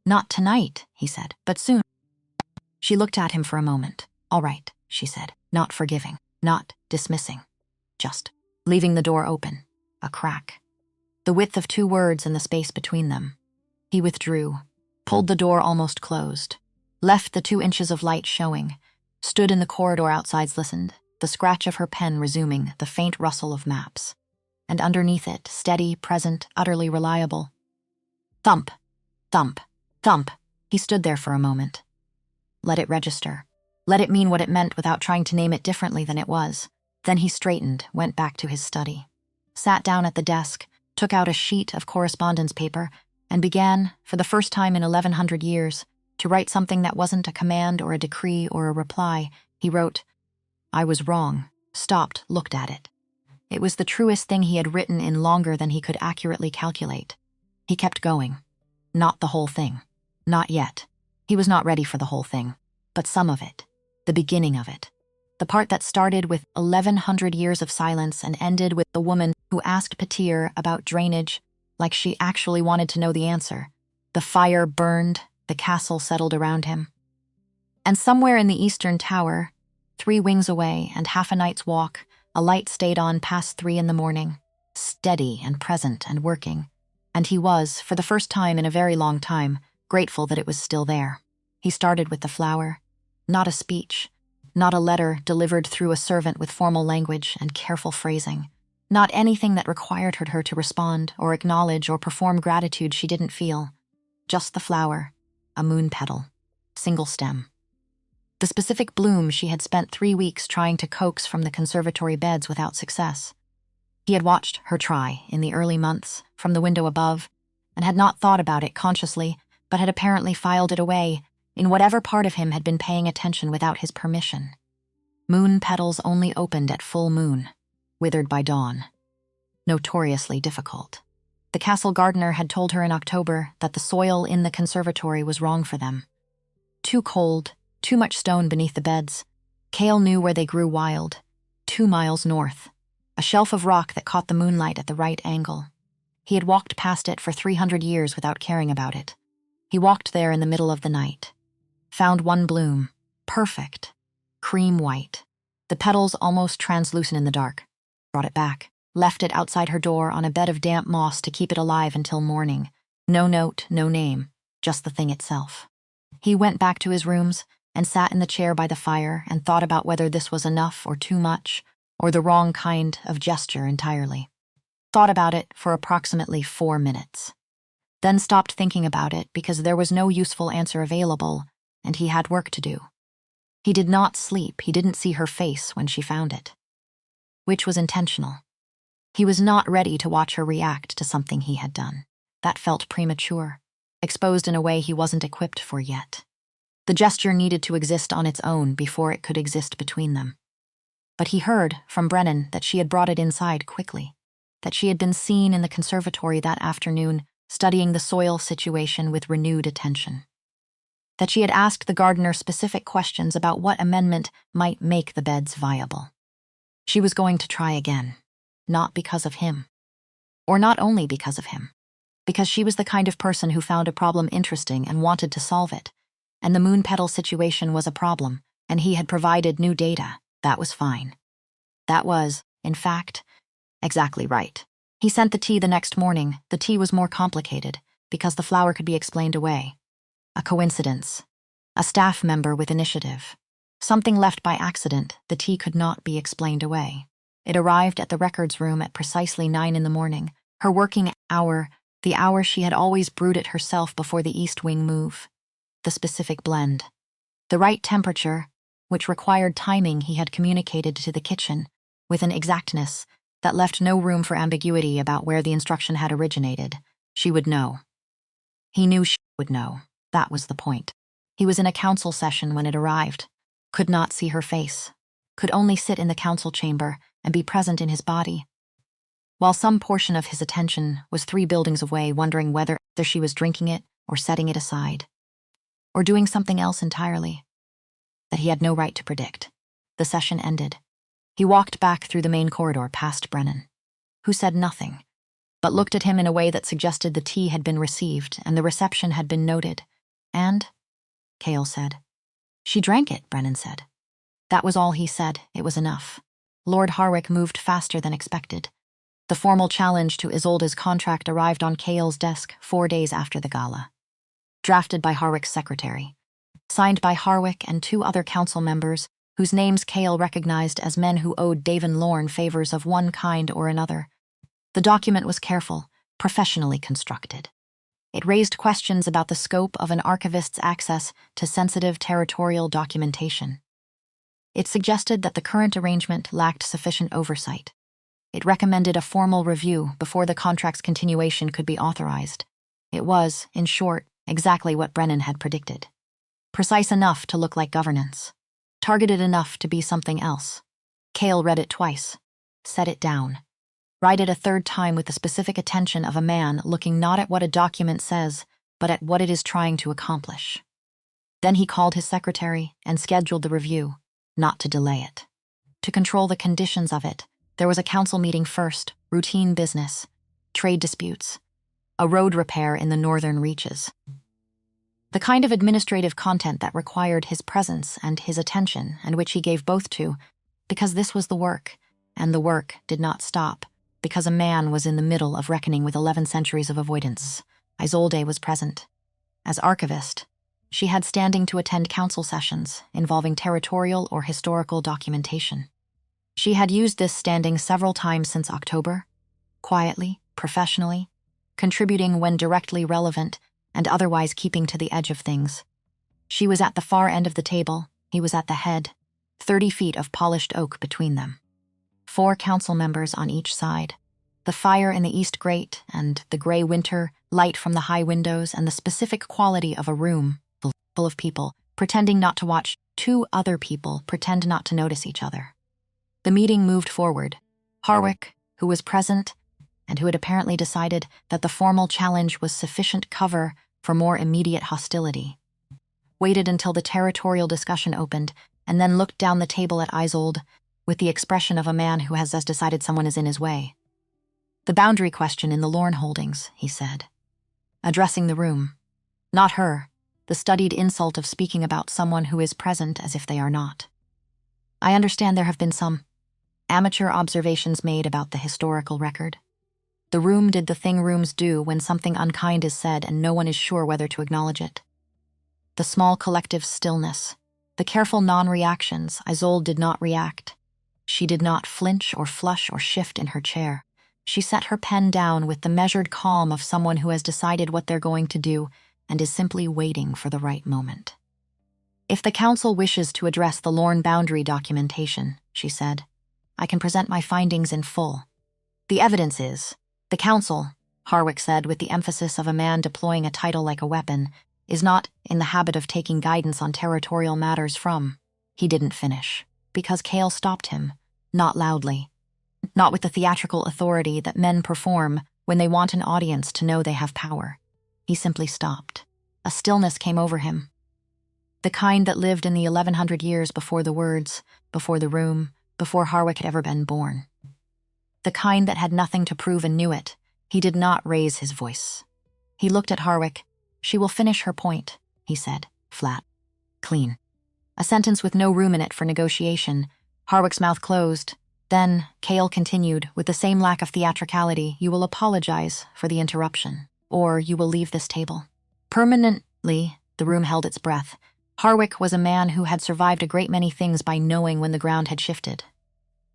Speaker 1: Not tonight, he said, but soon. She looked at him for a moment. All right, she said, not forgiving, not dismissing, just leaving the door open, a crack. The width of 2 words and the space between them. He withdrew, pulled the door almost closed, left the 2 inches of light showing, stood in the corridor outside, listened, the scratch of her pen resuming, the faint rustle of maps. And underneath it, steady, present, utterly reliable. Thump, thump, thump. He stood there for a moment. Let it register. Let it mean what it meant without trying to name it differently than it was. Then he straightened, went back to his study. Sat down at the desk, took out a sheet of correspondence paper, and began, for the first time in 1100 years, to write something that wasn't a command or a decree or a reply. He wrote, I was wrong, stopped, looked at it. It was the truest thing he had written in longer than he could accurately calculate. He kept going. Not the whole thing. Not yet. He was not ready for the whole thing, but some of it. The beginning of it. The part that started with 1100 years of silence and ended with the woman who asked Petir about drainage like she actually wanted to know the answer. The fire burned, the castle settled around him. And somewhere in the eastern tower, 3 wings away and half a night's walk, a light stayed on past 3 in the morning, steady and present and working. And he was, for the first time in a very long time, grateful that it was still there. He started with the flower. Not a speech, not a letter delivered through a servant with formal language and careful phrasing. Not anything that required her to respond or acknowledge or perform gratitude she didn't feel. Just the flower, a moon petal, single stem. The specific bloom she had spent 3 weeks trying to coax from the conservatory beds without success. He had watched her try in the early months from the window above and had not thought about it consciously, but had apparently filed it away in whatever part of him had been paying attention without his permission. Moon petals only opened at full moon, withered by dawn. Notoriously difficult. The castle gardener had told her in October that the soil in the conservatory was wrong for them. Too cold, too much stone beneath the beds. Kale knew where they grew wild, 2 miles north. A shelf of rock that caught the moonlight at the right angle. He had walked past it for 300 years without caring about it. He walked there in the middle of the night. Found one bloom, perfect, cream white, the petals almost translucent in the dark. Brought it back, left it outside her door on a bed of damp moss to keep it alive until morning. No note, no name, just the thing itself. He went back to his rooms and sat in the chair by the fire and thought about whether this was enough or too much, or the wrong kind of gesture entirely. Thought about it for approximately 4 minutes. Then stopped thinking about it because there was no useful answer available, and he had work to do. He did not sleep, he didn't see her face when she found it. Which was intentional. He was not ready to watch her react to something he had done. That felt premature, exposed in a way he wasn't equipped for yet. The gesture needed to exist on its own before it could exist between them. But he heard from Brennan that she had brought it inside quickly, that she had been seen in the conservatory that afternoon studying the soil situation with renewed attention, that she had asked the gardener specific questions about what amendment might make the beds viable. She was going to try again, not because of him, or not only because of him, because she was the kind of person who found a problem interesting and wanted to solve it, and the moon petal situation was a problem, and he had provided new data. That was fine. That was, in fact, exactly right. He sent the tea the next morning. The tea was more complicated, because the flower could be explained away. A coincidence. A staff member with initiative. Something left by accident. The tea could not be explained away. It arrived at the records room at precisely 9 in the morning, her working hour, the hour she had always brewed it herself before the East Wing move. The specific blend. The right temperature, which required timing he had communicated to the kitchen, with an exactness that left no room for ambiguity about where the instruction had originated. She would know. He knew she would know. That was the point. He was in a council session when it arrived. Could not see her face. Could only sit in the council chamber and be present in his body. While some portion of his attention was 3 buildings away, wondering whether she was drinking it, or setting it aside, or doing something else entirely that he had no right to predict. The session ended. He walked back through the main corridor past Brennan, who said nothing, but looked at him in a way that suggested the tea had been received and the reception had been noted. And, Cale said. She drank it, Brennan said. That was all he said. It was enough. Lord Harwick moved faster than expected. The formal challenge to Isolde's contract arrived on Cale's desk 4 days after the gala. Drafted by Harwick's secretary. Signed by Harwick and 2 other council members, whose names Cale recognized as men who owed Davin Lorne favors of one kind or another. The document was careful, professionally constructed. It raised questions about the scope of an archivist's access to sensitive territorial documentation. It suggested that the current arrangement lacked sufficient oversight. It recommended a formal review before the contract's continuation could be authorized. It was, in short, exactly what Brennan had predicted. Precise enough to look like governance. Targeted enough to be something else. Cale read it twice. Set it down. Write it a 3rd time with the specific attention of a man looking not at what a document says, but at what it is trying to accomplish. Then he called his secretary and scheduled the review, not to delay it. To control the conditions of it, there was a council meeting first, routine business, trade disputes, a road repair in the northern reaches. The kind of administrative content that required his presence and his attention, and which he gave both to, because this was the work, and the work did not stop, because a man was in the middle of reckoning with 11 centuries of avoidance. Isolde was present. As archivist, she had standing to attend council sessions involving territorial or historical documentation. She had used this standing several times since October, quietly, professionally, contributing when directly relevant and otherwise keeping to the edge of things. She was at the far end of the table, he was at the head, 30 feet of polished oak between them. 4 council members on each side. The fire in the east grate and the gray winter light from the high windows and the specific quality of a room full of people pretending not to watch 2 other people pretend not to notice each other. The meeting moved forward. Harwick, who was present and who had apparently decided that the formal challenge was sufficient cover for more immediate hostility, waited until the territorial discussion opened and then looked down the table at Isolde with the expression of a man who has decided someone is in his way. The boundary question in the Lorne holdings, he said, addressing the room. Not her, the studied insult of speaking about someone who is present as if they are not. I understand there have been some amateur observations made about the historical record. The room did the thing rooms do when something unkind is said and no one is sure whether to acknowledge it. The small collective stillness, the careful non-reactions. Isolde did not react. She did not flinch or flush or shift in her chair. She set her pen down with the measured calm of someone who has decided what they're going to do and is simply waiting for the right moment. If the council wishes to address the Lorne boundary documentation, she said, I can present my findings in full. The evidence is, the council, Harwick said with the emphasis of a man deploying a title like a weapon, is not in the habit of taking guidance on territorial matters from. He didn't finish, because Cale stopped him, not loudly, not with the theatrical authority that men perform when they want an audience to know they have power. He simply stopped. A stillness came over him. The kind that lived in the 1100 years before the words, before the room, before Harwick had ever been born. The kind that had nothing to prove and knew it. He did not raise his voice. He looked at Harwick. She will finish her point, he said, flat, clean. A sentence with no room in it for negotiation. Harwick's mouth closed. Then, Cale continued, with the same lack of theatricality, you will apologize for the interruption, or you will leave this table. Permanently, the room held its breath. Harwick was a man who had survived a great many things by knowing when the ground had shifted.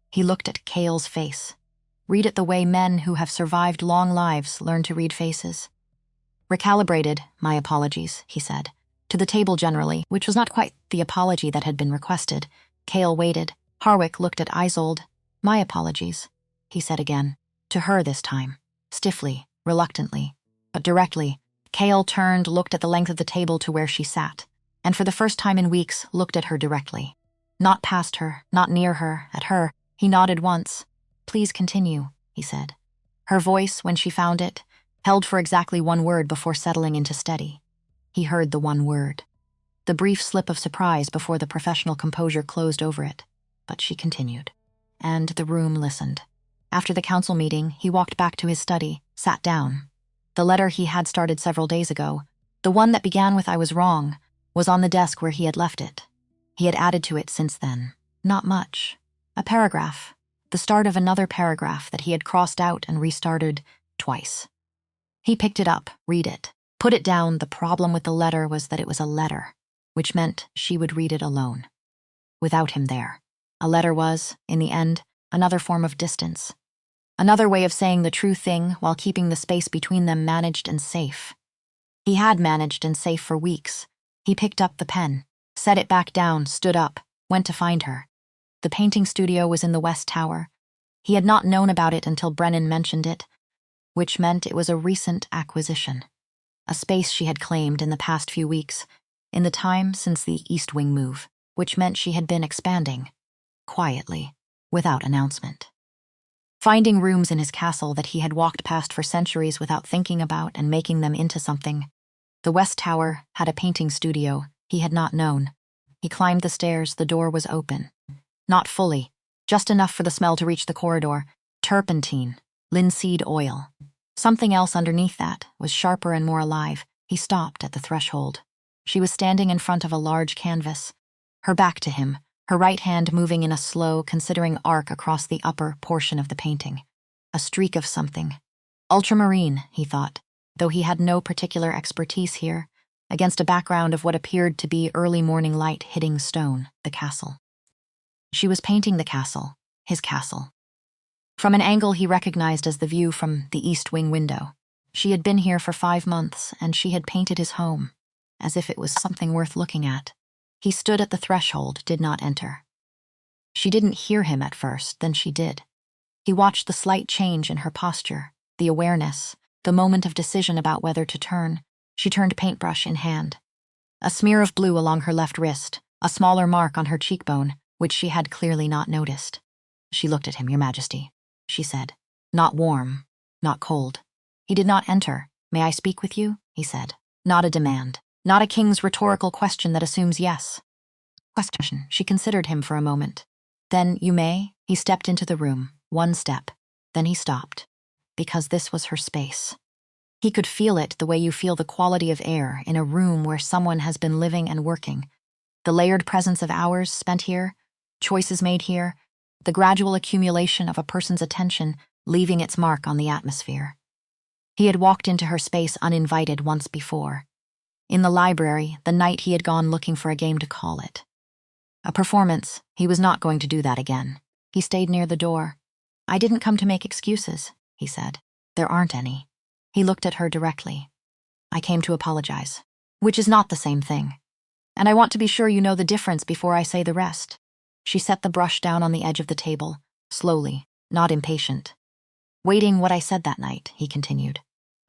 Speaker 1: He looked at Cale's face. Read it the way men who have survived long lives learn to read faces. Recalibrated, my apologies, he said, to the table generally, which was not quite the apology that had been requested. Cale waited. Harwick looked at Isolde. My apologies, he said again, to her this time, stiffly, reluctantly, but directly. Cale turned, looked at the length of the table to where she sat, and for the first time in weeks looked at her directly. Not past her, not near her, at her. He nodded once. Please continue, he said. Her voice, when she found it, held for exactly one word before settling into steady. He heard the one word. The brief slip of surprise before the professional composure closed over it. But she continued. And the room listened. After the council meeting, he walked back to his study, sat down. The letter he had started several days ago, the one that began with "I was wrong," was on the desk where he had left it. He had added to it since then. Not much. A paragraph. The start of another paragraph that he had crossed out and restarted twice. He picked it up, read it, put it down. The problem with the letter was that it was a letter, which meant she would read it alone. Without him there. A letter was, in the end, another form of distance. Another way of saying the true thing while keeping the space between them managed and safe. He had managed and safe for weeks. He picked up the pen, set it back down, stood up, went to find her. The painting studio was in the West Tower. He had not known about it until Brennan mentioned it, which meant it was a recent acquisition. A space she had claimed in the past few weeks, in the time since the East Wing move, which meant she had been expanding, quietly, without announcement. Finding rooms in his castle that he had walked past for centuries without thinking about and making them into something. The West Tower had a painting studio he had not known. He climbed the stairs, the door was open. Not fully, just enough for the smell to reach the corridor. Turpentine, linseed oil. Something else underneath that was sharper and more alive. He stopped at the threshold. She was standing in front of a large canvas, her back to him, her right hand moving in a slow, considering arc across the upper portion of the painting. A streak of something. Ultramarine, he thought, though he had no particular expertise here, against a background of what appeared to be early morning light hitting stone, the castle. She was painting the castle, his castle. From an angle he recognized as the view from the East Wing window. She had been here for 5 months, and she had painted his home, as if it was something worth looking at. He stood at the threshold, did not enter. She didn't hear him at first, then she did. He watched the slight change in her posture, the awareness, the moment of decision about whether to turn. She turned paintbrush in hand. A smear of blue along her left wrist, a smaller mark on her cheekbone, which she had clearly not noticed. She looked at him. "Your Majesty," she said. Not warm, not cold. He did not enter. "May I speak with you?" he said. Not a demand. Not a king's rhetorical question that assumes yes. Question. She considered him for a moment. Then, "You may." He stepped into the room, 1 step. Then he stopped. Because this was her space. He could feel it the way you feel the quality of air in a room where someone has been living and working. The layered presence of hours spent here, choices made here, the gradual accumulation of a person's attention leaving its mark on the atmosphere. He had walked into her space uninvited once before. In the library, the night he had gone looking for a game to call it. A performance. He was not going to do that again. He stayed near the door. "I didn't come to make excuses," he said. "There aren't any." He looked at her directly. "I came to apologize, which is not the same thing. And I want to be sure you know the difference before I say the rest." She set the brush down on the edge of the table, slowly, not impatient. "Waiting what I said that night," he continued.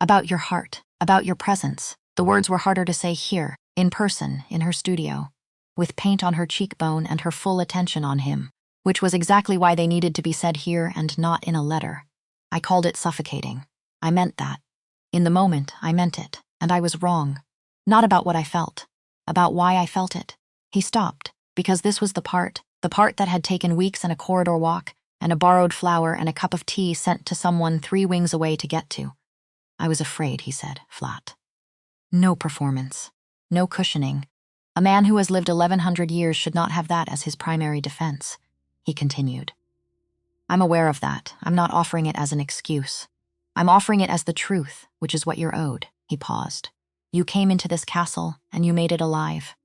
Speaker 1: "About your heart, about your presence. The words were harder to say here, in person, in her studio, with paint on her cheekbone and her full attention on him, which was exactly why they needed to be said here and not in a letter. I called it suffocating. I meant that. In the moment, I meant it, and I was wrong. Not about what I felt, about why I felt it." He stopped, because this was the part that had taken weeks and a corridor walk, and a borrowed flower and a cup of tea sent to someone 3 wings away to get to. "I was afraid," he said, flat. No performance. No cushioning. A man who has lived 1100 years should not have that as his primary defense. He continued. "I'm aware of that. I'm not offering it as an excuse. I'm offering it as the truth, which is what you're owed." He paused. "You came into this castle, and you made it alive.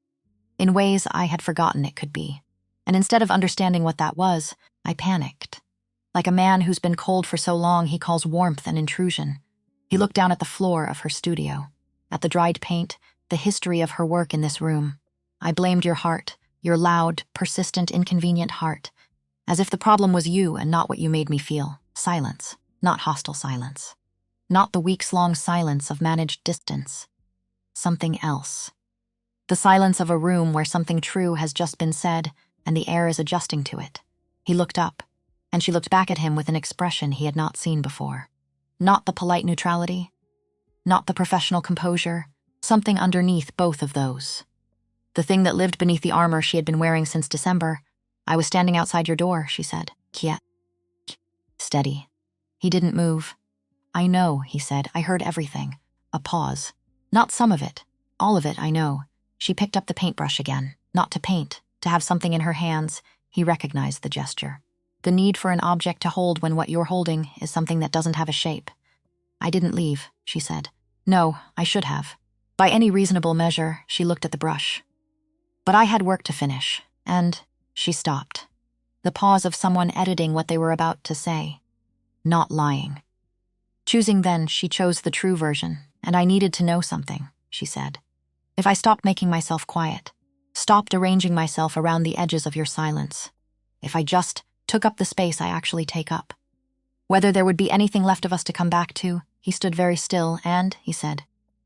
Speaker 1: In ways I had forgotten it could be. And instead of understanding what that was, I panicked. Like a man who's been cold for so long he calls warmth an intrusion." He looked down at the floor of her studio, at the dried paint, the history of her work in this room. "I blamed your heart, your loud, persistent, inconvenient heart, as if the problem was you and not what you made me feel. Silence, not hostile silence. Not the weeks-long silence of managed distance. Something else. The silence of a room where something true has just been said and the air is adjusting to it." He looked up, and she looked back at him with an expression he had not seen before. Not the polite neutrality, not the professional composure, something underneath both of those. The thing that lived beneath the armor she had been wearing since December. "I was standing outside your door," she said. "Quiet." Steady. He didn't move. "I know," he said. "I heard everything." A pause. "Not some of it. All of it, I know." She picked up the paintbrush again. Not to paint, to have something in her hands. He recognized the gesture. The need for an object to hold when what you're holding is something that doesn't have a shape. "I didn't leave," she said. "No, I should have." By any reasonable measure, she looked at the brush. "But I had work to finish, and..." She stopped. The pause of someone editing what they were about to say. Not lying. Choosing then, she chose the true version, and I needed to know something, she said. "If I stopped making myself quiet, stopped arranging myself around the edges of your silence, if I just took up the space I actually take up, whether there would be anything left of us to come back to." He stood very still and, he said,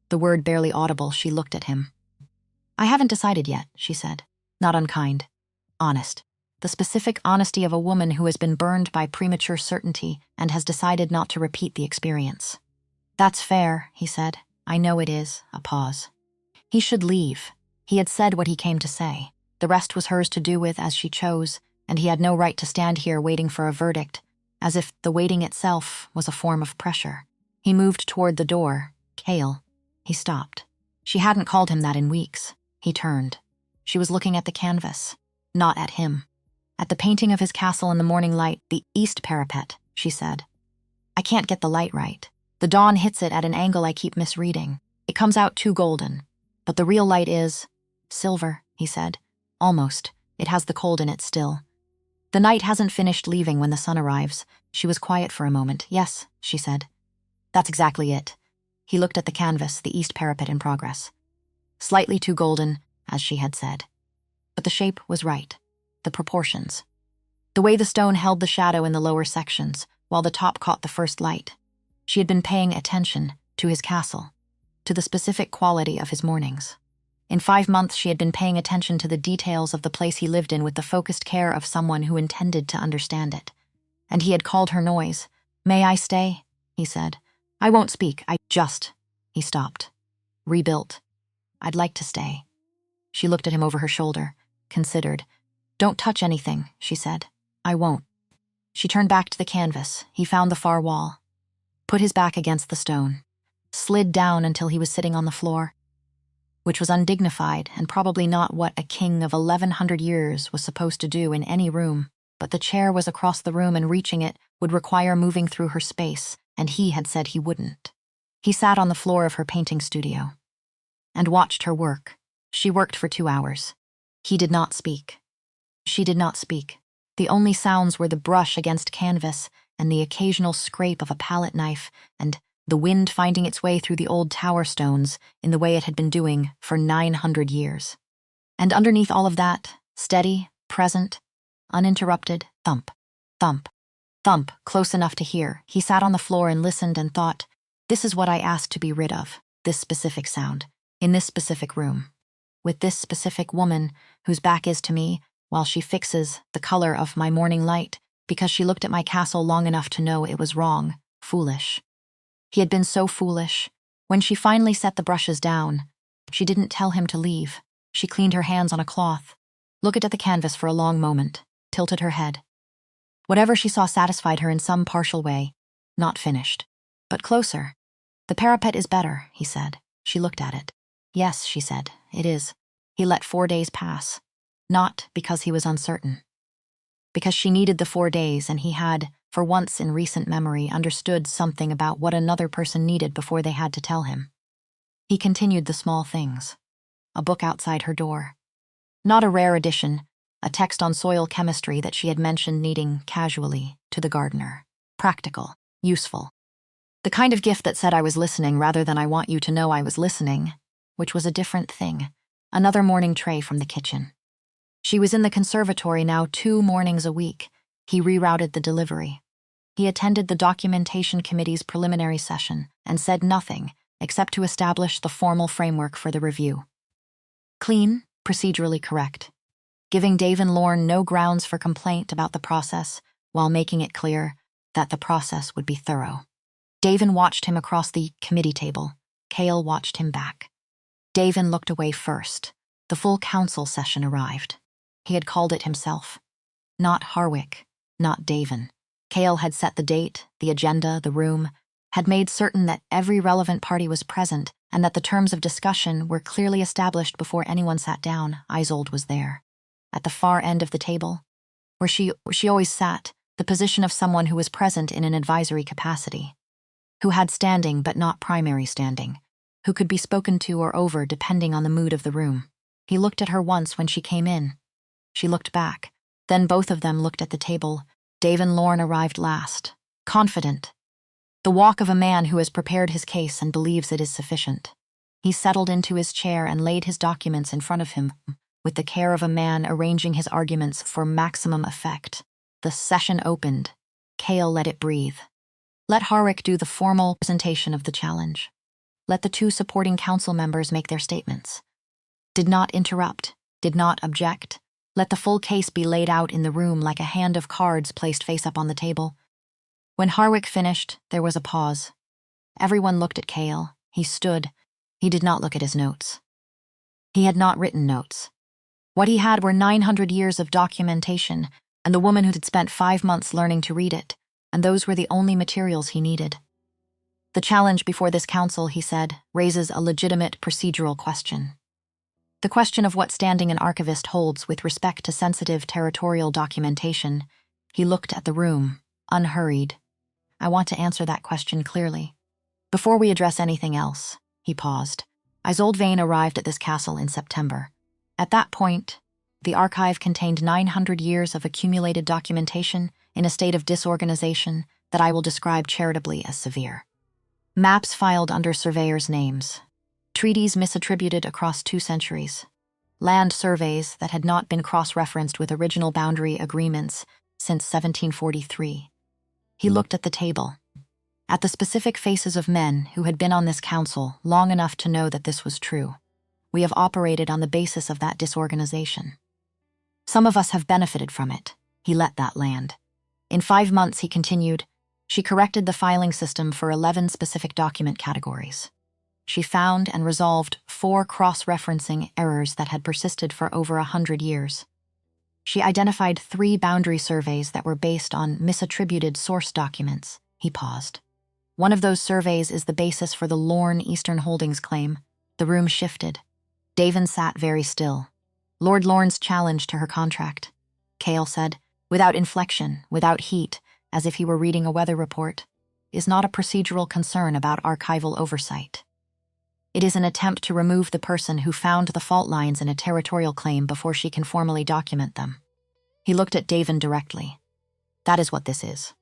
Speaker 1: the word barely audible, she looked at him. "I haven't decided yet," she said. Not unkind. Honest. The specific honesty of a woman who has been burned by premature certainty and has decided not to repeat the experience. "That's fair," he said. "I know it is." A pause. He should leave. He had said what he came to say. The rest was hers to do with as she chose, and he had no right to stand here waiting for a verdict, as if the waiting itself was a form of pressure. He moved toward the door. "Cale." He stopped. She hadn't called him that in weeks. He turned. She was looking at the canvas, not at him. "At the painting of his castle in the morning light, the east parapet," she said. "I can't get the light right. The dawn hits it at an angle I keep misreading. It comes out too golden. But the real light is..." "Silver," he said. "Almost. It has the cold in it still. The night hasn't finished leaving when the sun arrives." She was quiet for a moment. "Yes," she said. "That's exactly it." He looked at the canvas, the east parapet in progress. Slightly too golden, as she had said. But the shape was right. The proportions. The way the stone held the shadow in the lower sections, while the top caught the first light. She had been paying attention to his castle, to the specific quality of his mornings. In 5 months, she had been paying attention to the details of the place he lived in with the focused care of someone who intended to understand it. And he had called her noise. "May I stay?" he said. "I won't speak, He stopped. "Rebuilt. I'd like to stay." She looked at him over her shoulder, considered. "Don't touch anything," she said. "I won't." She turned back to the canvas. He found the far wall. Put his back against the stone. Slid down until he was sitting on the floor, which was undignified and probably not what a king of 1100 years was supposed to do in any room. But the chair was across the room and reaching it would require moving through her space, and he had said he wouldn't. He sat on the floor of her painting studio and watched her work. She worked for 2 hours. He did not speak. She did not speak. The only sounds were the brush against canvas and the occasional scrape of a palette knife and the wind finding its way through the old tower stones in the way it had been doing for 900 years. And underneath all of that, steady, present, uninterrupted, thump, thump, thump, close enough to hear. He sat on the floor and listened and thought, "This is what I asked to be rid of, this specific sound, in this specific room, with this specific woman whose back is to me, while she fixes the color of my morning light because she looked at my castle long enough to know it was wrong, foolish." He had been so foolish. When she finally set the brushes down, she didn't tell him to leave. She cleaned her hands on a cloth, looked at the canvas for a long moment, tilted her head. Whatever she saw satisfied her in some partial way, not finished, but closer. "The parapet is better," he said. She looked at it. "Yes," she said, "it is." He let 4 days pass, not because he was uncertain. Because she needed the 4 days and he had, for once in recent memory, understood something about what another person needed before they had to tell him. He continued the small things. A book outside her door. Not a rare edition, a text on soil chemistry that she had mentioned needing casually to the gardener. Practical, useful. The kind of gift that said I was listening rather than I want you to know I was listening, which was a different thing. Another morning tray from the kitchen. She was in the conservatory now 2 mornings a week. He rerouted the delivery. He attended the documentation committee's preliminary session and said nothing except to establish the formal framework for the review. Clean, procedurally correct. Giving Dave and Lorne no grounds for complaint about the process while making it clear that the process would be thorough. Davin watched him across the committee table. Cale watched him back. Davin looked away first. The full council session arrived. He had called it himself. Not Harwick, not Davin. Cale had set the date, the agenda, the room, had made certain that every relevant party was present and that the terms of discussion were clearly established before anyone sat down. Isolde was there. At the far end of the table, where she always sat, the position of someone who was present in an advisory capacity, who had standing but not primary standing, who could be spoken to or over depending on the mood of the room. He looked at her once when she came in. She looked back. Then both of them looked at the table. Davin Lorne arrived last, confident. The walk of a man who has prepared his case and believes it is sufficient. He settled into his chair and laid his documents in front of him, with the care of a man arranging his arguments for maximum effect. The session opened. Cale let it breathe. Let Harwick do the formal presentation of the challenge. Let the two supporting council members make their statements. Did not interrupt, did not object. Let the full case be laid out in the room like a hand of cards placed face up on the table. When Harwick finished, there was a pause. Everyone looked at Cale. He stood. He did not look at his notes. He had not written notes. What he had were 900 years of documentation, and the woman who had spent 5 months learning to read it, and those were the only materials he needed. The challenge before this council, he said, raises a legitimate procedural question. The question of what standing an archivist holds with respect to sensitive territorial documentation. He looked at the room, unhurried. I want to answer that question clearly. Before we address anything else, he paused. Isolde Vane arrived at this castle in September. At that point, the archive contained 900 years of accumulated documentation in a state of disorganization that I will describe charitably as severe. Maps filed under surveyors' names. Treaties misattributed across 2 centuries. Land surveys that had not been cross-referenced with original boundary agreements since 1743. He looked at the table, at the specific faces of men who had been on this council long enough to know that this was true. We have operated on the basis of that disorganization. Some of us have benefited from it. He let that land. In 5 months, he continued, she corrected the filing system for 11 specific document categories. She found and resolved 4 cross-referencing errors that had persisted for over 100 years. She identified 3 boundary surveys that were based on misattributed source documents. He paused. One of those surveys is the basis for the Lorne Eastern Holdings claim. The room shifted. Davin sat very still. Lord Lorne's challenge to her contract, Cale said, without inflection, without heat, as if he were reading a weather report, is not a procedural concern about archival oversight. It is an attempt to remove the person who found the fault lines in a territorial claim before she can formally document them. He looked at Davin directly. That is what this is.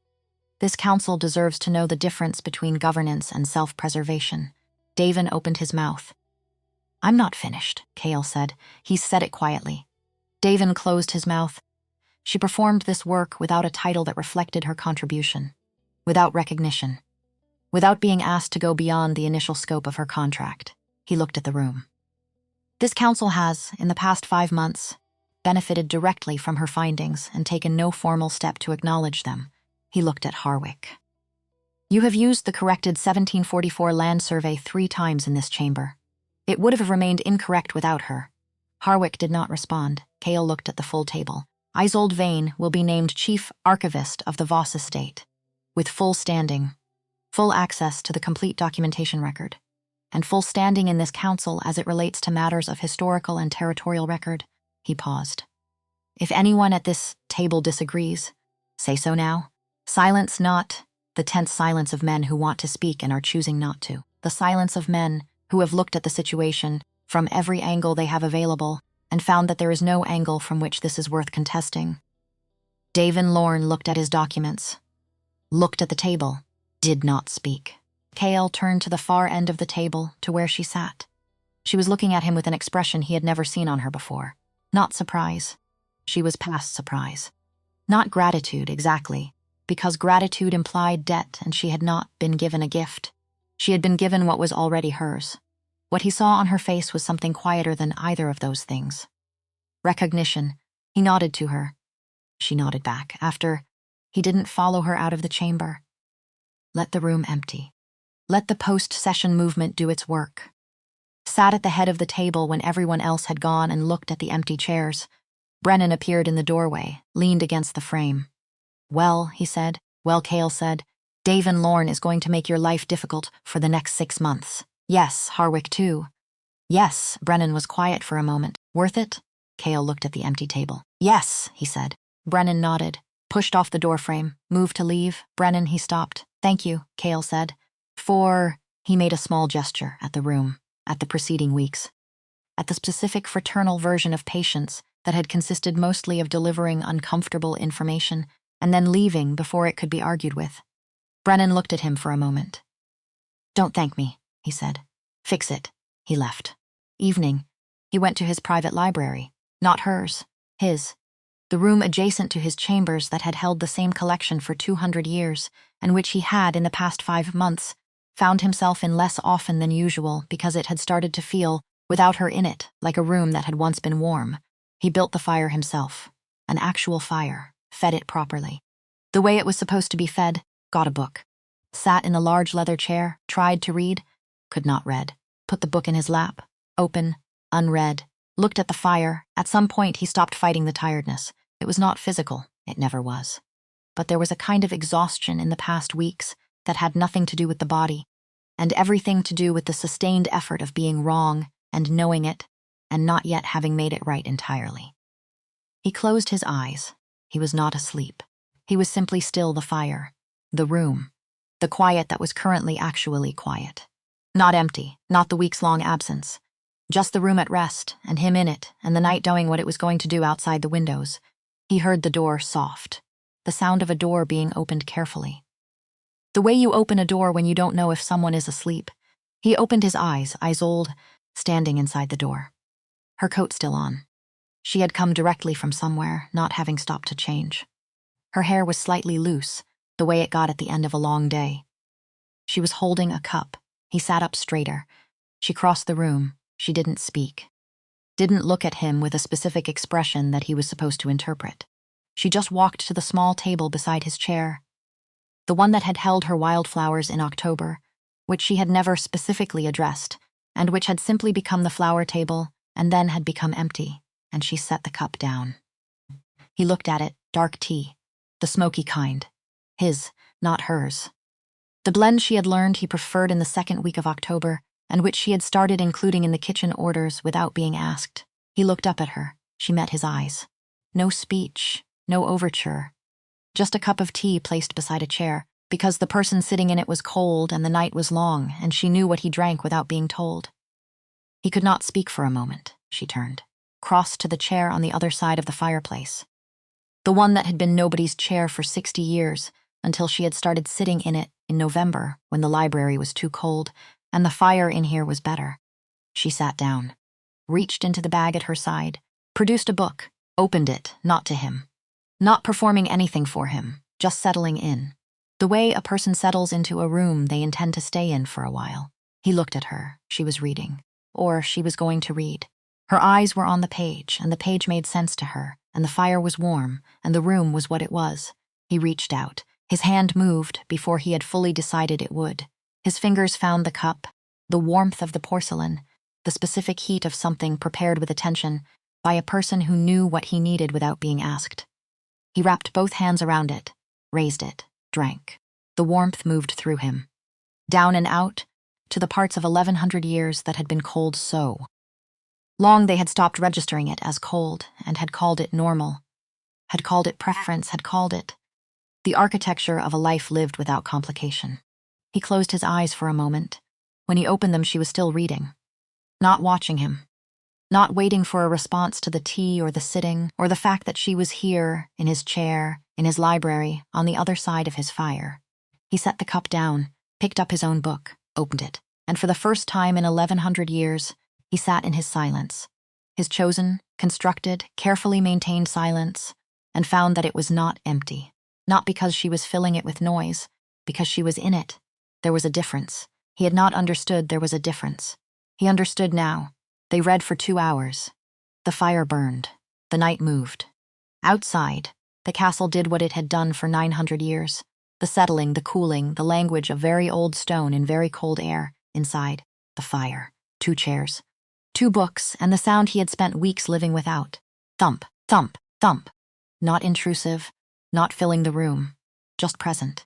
Speaker 1: This council deserves to know the difference between governance and self-preservation. Davin opened his mouth. I'm not finished, Cale said. He said it quietly. Davin closed his mouth. She performed this work without a title that reflected her contribution, without recognition, without being asked to go beyond the initial scope of her contract. He looked at the room. This council has, in the past 5 months, benefited directly from her findings and taken no formal step to acknowledge them. He looked at Harwick. You have used the corrected 1744 land survey 3 times in this chamber. It would have remained incorrect without her. Harwick did not respond. Cale looked at the full table. Isolde Vane will be named Chief Archivist of the Voss estate, with full standing, full access to the complete documentation record, and full standing in this council as it relates to matters of historical and territorial record. He paused. If anyone at this table disagrees, say so now. Silence not the tense silence of men who want to speak and are choosing not to. The silence of men who have looked at the situation from every angle they have available and found that there is no angle from which this is worth contesting. Davin Lorne looked at his documents, looked at the table, did not speak. Cale turned to the far end of the table, to where she sat. She was looking at him with an expression he had never seen on her before. Not surprise. She was past surprise. Not gratitude, exactly, because gratitude implied debt and she had not been given a gift. She had been given what was already hers. What he saw on her face was something quieter than either of those things. Recognition. He nodded to her. She nodded back. After, he didn't follow her out of the chamber. Let the room empty. Let the post-session movement do its work. sat at the head of the table when everyone else had gone and looked at the empty chairs. Brennan appeared in the doorway, leaned against the frame. "Well," he said. "Well," Cale said. "Dave and Lorne is going to make your life difficult for the next 6 months. Yes, Harwick too." "Yes," Brennan was quiet for a moment. "Worth it?" Cale looked at the empty table. "Yes," he said. Brennan nodded, pushed off the doorframe, moved to leave. "Brennan," he stopped. "Thank you," Cale said. He made a small gesture at the room, at the preceding weeks, at the specific fraternal version of patience that had consisted mostly of delivering uncomfortable information and then leaving before it could be argued with. Brennan looked at him for a moment. "Don't thank me," he said. "Fix it." He left. Evening. He went to his private library. Not hers. His. The room adjacent to his chambers that had held the same collection for 200 years, and which he had, in the past 5 months, found himself in less often than usual because it had started to feel, without her in it, like a room that had once been warm. He built the fire himself. An actual fire. Fed it properly. The way it was supposed to be fed. Got a book. Sat in a large leather chair, tried to read, could not read. Put the book in his lap, open, unread, looked at the fire. At some point he stopped fighting the tiredness. It was not physical, it never was. But there was a kind of exhaustion in the past weeks that had nothing to do with the body, and everything to do with the sustained effort of being wrong and knowing it, and not yet having made it right entirely. He closed his eyes. He was not asleep. He was simply still the fire, the room, the quiet that was currently actually quiet. Not empty, not the weeks-long absence. Just the room at rest, and him in it, and the night knowing what it was going to do outside the windows. He heard the door soft, the sound of a door being opened carefully. The way you open a door when you don't know if someone is asleep. He opened his eyes, Isolde, standing inside the door. Her coat still on. She had come directly from somewhere, not having stopped to change. Her hair was slightly loose, the way it got at the end of a long day. She was holding a cup. He sat up straighter. She crossed the room. She didn't speak. Didn't look at him with a specific expression that he was supposed to interpret. She just walked to the small table beside his chair, the one that had held her wildflowers in October, which she had never specifically addressed, and which had simply become the flower table and then had become empty, and she set the cup down. He looked at it, dark tea, the smoky kind. His, not hers. The blend she had learned he preferred in the second week of October, and which she had started including in the kitchen orders without being asked. He looked up at her. She met his eyes. No speech, no overture. Just a cup of tea placed beside a chair, because the person sitting in it was cold and the night was long, and she knew what he drank without being told. He could not speak for a moment. She turned, crossed to the chair on the other side of the fireplace. The one that had been nobody's chair for 60 years, until she had started sitting in it in November when the library was too cold and the fire in here was better. She sat down, reached into the bag at her side, produced a book, opened it, not to him. Not performing anything for him, just settling in. The way a person settles into a room they intend to stay in for a while. He looked at her. She was reading. Or she was going to read. Her eyes were on the page, and the page made sense to her, and the fire was warm, and the room was what it was. He reached out. His hand moved before he had fully decided it would. His fingers found the cup, the warmth of the porcelain, the specific heat of something prepared with attention by a person who knew what he needed without being asked. He wrapped both hands around it, raised it, drank. The warmth moved through him. Down and out, to the parts of 1100 years that had been cold so. Long they had stopped registering it as cold and had called it normal, had called it preference, had called it the architecture of a life lived without complication. He closed his eyes for a moment. When he opened them, she was still reading, not watching him, not waiting for a response to the tea or the sitting or the fact that she was here, in his chair, in his library, on the other side of his fire. He set the cup down, picked up his own book, opened it, and for the first time in 1100 years, he sat in his silence, his chosen, constructed, carefully maintained silence, and found that it was not empty, not because she was filling it with noise, because she was in it. There was a difference. He had not understood there was a difference. He understood now. They read for 2 hours. The fire burned. The night moved. Outside, the castle did what it had done for 900 years. The settling, the cooling, the language of very old stone in very cold air. Inside, the fire. 2 chairs. 2 books, and the sound he had spent weeks living without. Thump, thump, thump. Not intrusive, not filling the room, just present.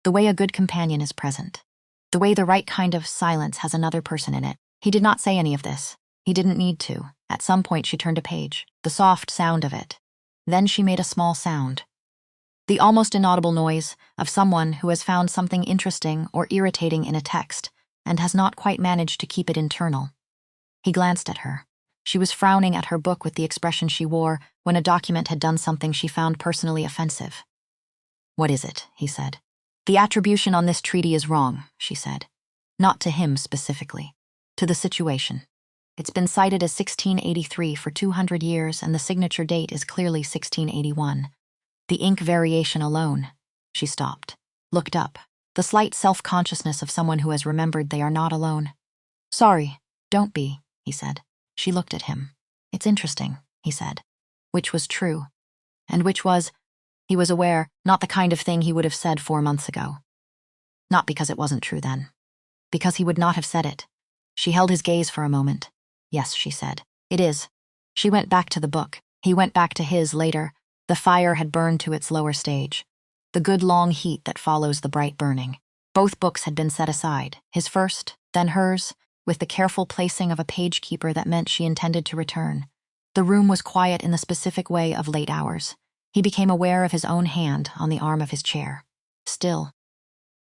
Speaker 1: The way a good companion is present. The way the right kind of silence has another person in it. He did not say any of this. He didn't need to. At some point she turned a page, the soft sound of it. Then she made a small sound. The almost inaudible noise of someone who has found something interesting or irritating in a text and has not quite managed to keep it internal. He glanced at her. She was frowning at her book with the expression she wore when a document had done something she found personally offensive. "What is it?" he said. "The attribution on this treaty is wrong," she said. Not to him specifically. To the situation. It's been cited as 1683 for 200 years, and the signature date is clearly 1681. The ink variation alone. She stopped, looked up, the slight self-consciousness of someone who has remembered they are not alone. "Sorry, don't be," he said. She looked at him. "It's interesting," he said. Which was true. And which was, he was aware, not the kind of thing he would have said 4 months ago. Not because it wasn't true then. Because he would not have said it. She held his gaze for a moment. "Yes," she said. "It is." She went back to the book. He went back to his later. The fire had burned to its lower stage. The good long heat that follows the bright burning. Both books had been set aside, his first, then hers, with the careful placing of a page-keeper that meant she intended to return. The room was quiet in the specific way of late hours. He became aware of his own hand on the arm of his chair. Still.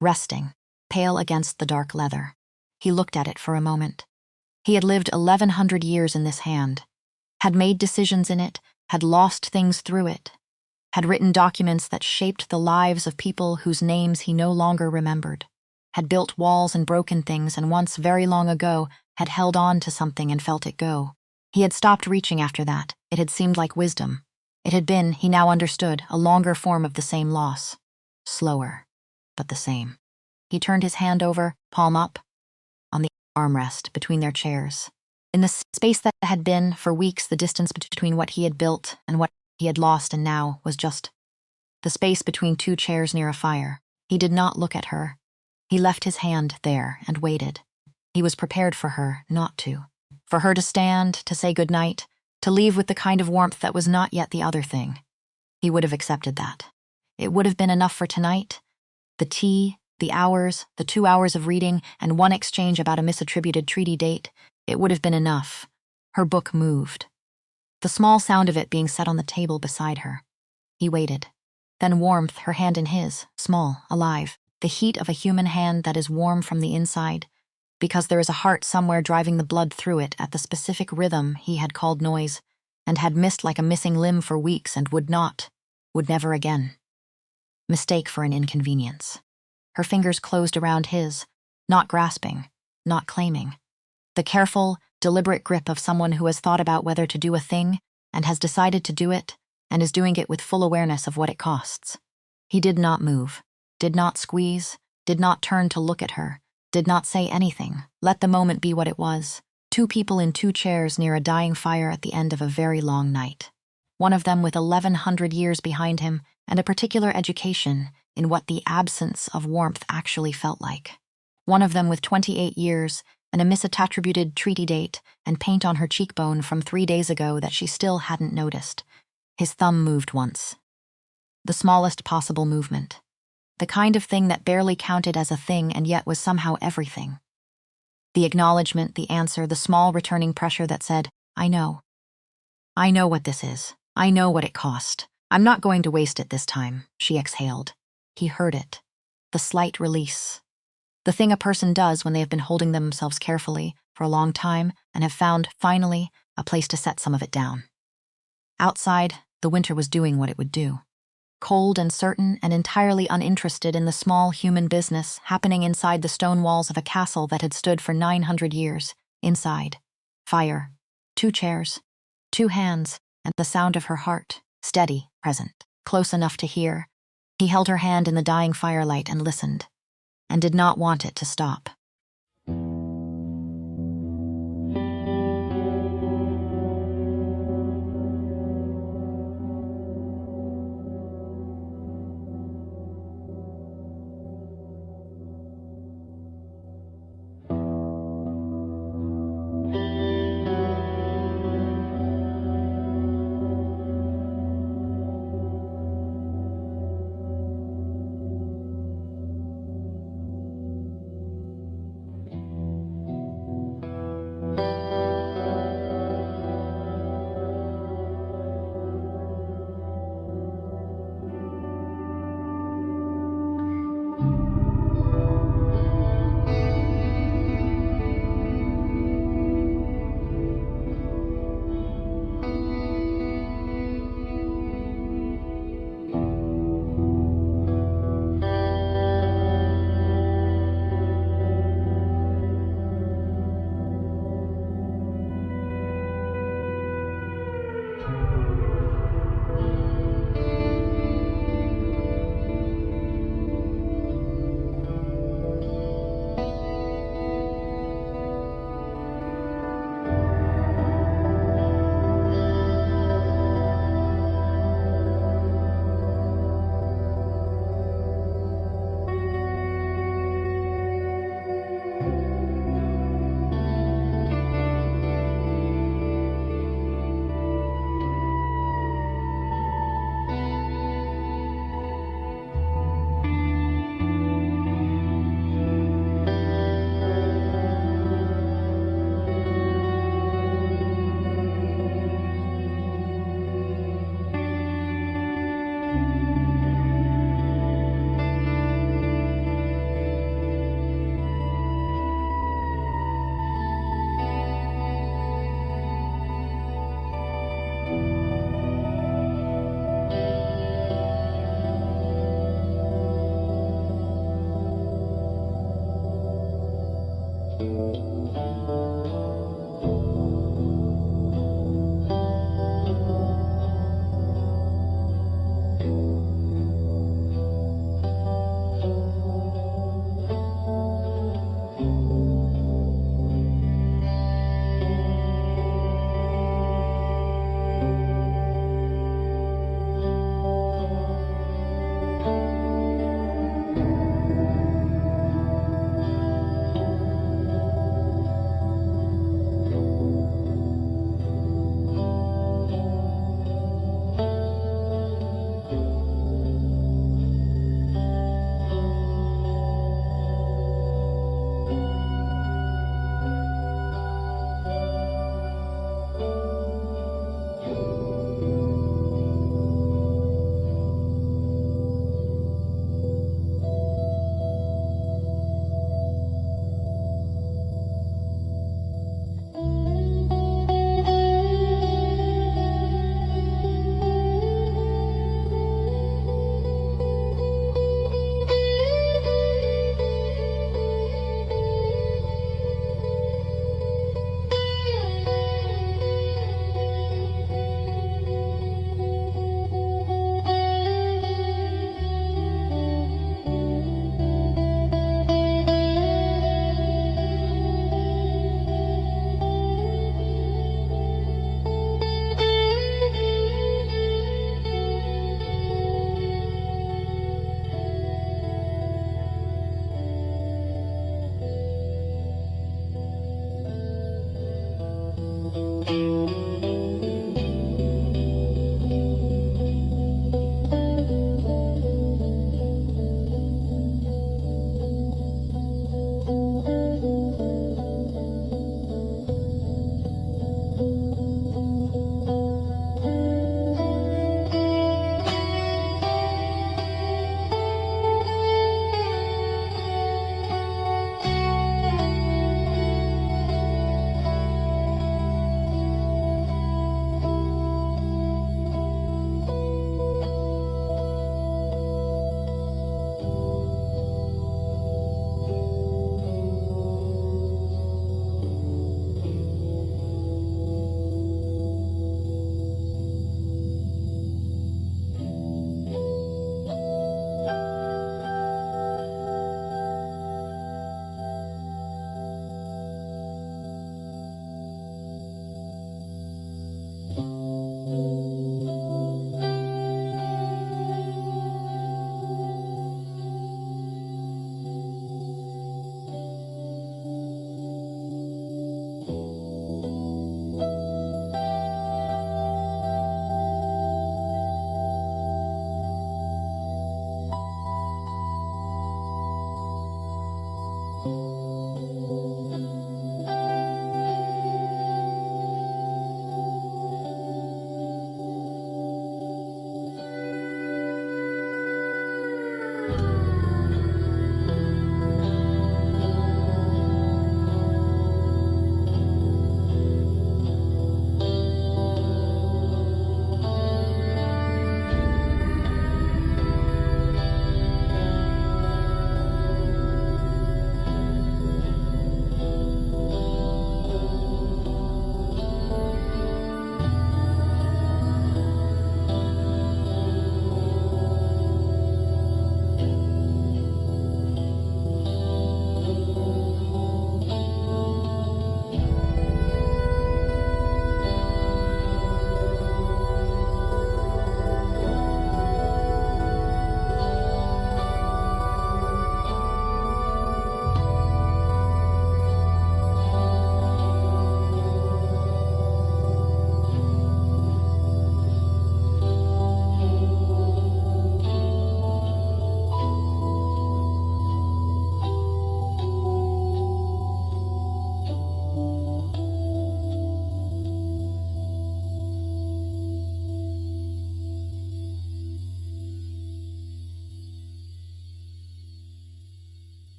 Speaker 1: Resting, pale against the dark leather. He looked at it for a moment. He had lived 1100 years in this hand, had made decisions in it, had lost things through it, had written documents that shaped the lives of people whose names he no longer remembered, had built walls and broken things, and once, very long ago, had held on to something and felt it go. He had stopped reaching after that. It had seemed like wisdom. It had been, he now understood, a longer form of the same loss. Slower, but the same. He turned his hand over, palm up, on the armrest between their chairs. In the space that had been, for weeks, the distance between what he had built and what he had lost and now was just the space between 2 chairs near a fire. He did not look at her. He left his hand there and waited. He was prepared for her not to. For her to stand, to say goodnight, to leave with the kind of warmth that was not yet the other thing. He would have accepted that. It would have been enough for tonight. The tea, the hours, the 2 hours of reading, and one exchange about a misattributed treaty date. It would have been enough. Her book moved. The small sound of it being set on the table beside her. He waited. Then warmth, her hand in his, small, alive. The heat of a human hand that is warm from the inside, because there is a heart somewhere driving the blood through it at the specific rhythm he had called noise, and had missed like a missing limb for weeks and would never again. Mistake for an inconvenience. Her fingers closed around his, not grasping, not claiming. The careful, deliberate grip of someone who has thought about whether to do a thing and has decided to do it and is doing it with full awareness of what it costs. He did not move, did not squeeze, did not turn to look at her, did not say anything, let the moment be what it was. 2 people in 2 chairs near a dying fire at the end of a very long night. One of them with 1100 years behind him and a particular education in what the absence of warmth actually felt like. One of them with 28 years and a misattributed treaty date and paint on her cheekbone from 3 days ago that she still hadn't noticed. His thumb moved once. The smallest possible movement. The kind of thing that barely counted as a thing and yet was somehow everything. The acknowledgement, the answer, the small returning pressure that said, "I know. I know what this is. I know what it cost. I'm not going to waste it this time," she exhaled. He heard it. The slight release. The thing a person does when they have been holding themselves carefully for a long time and have found, finally, a place to set some of it down. Outside, the winter was doing what it would do. Cold and certain and entirely uninterested in the small human business happening inside the stone walls of a castle that had stood for 900 years. Inside. Fire. 2 chairs. 2 hands, and the sound of her heart, steady, present, close enough to hear. He held her hand in the dying firelight and listened, and did not want it to stop.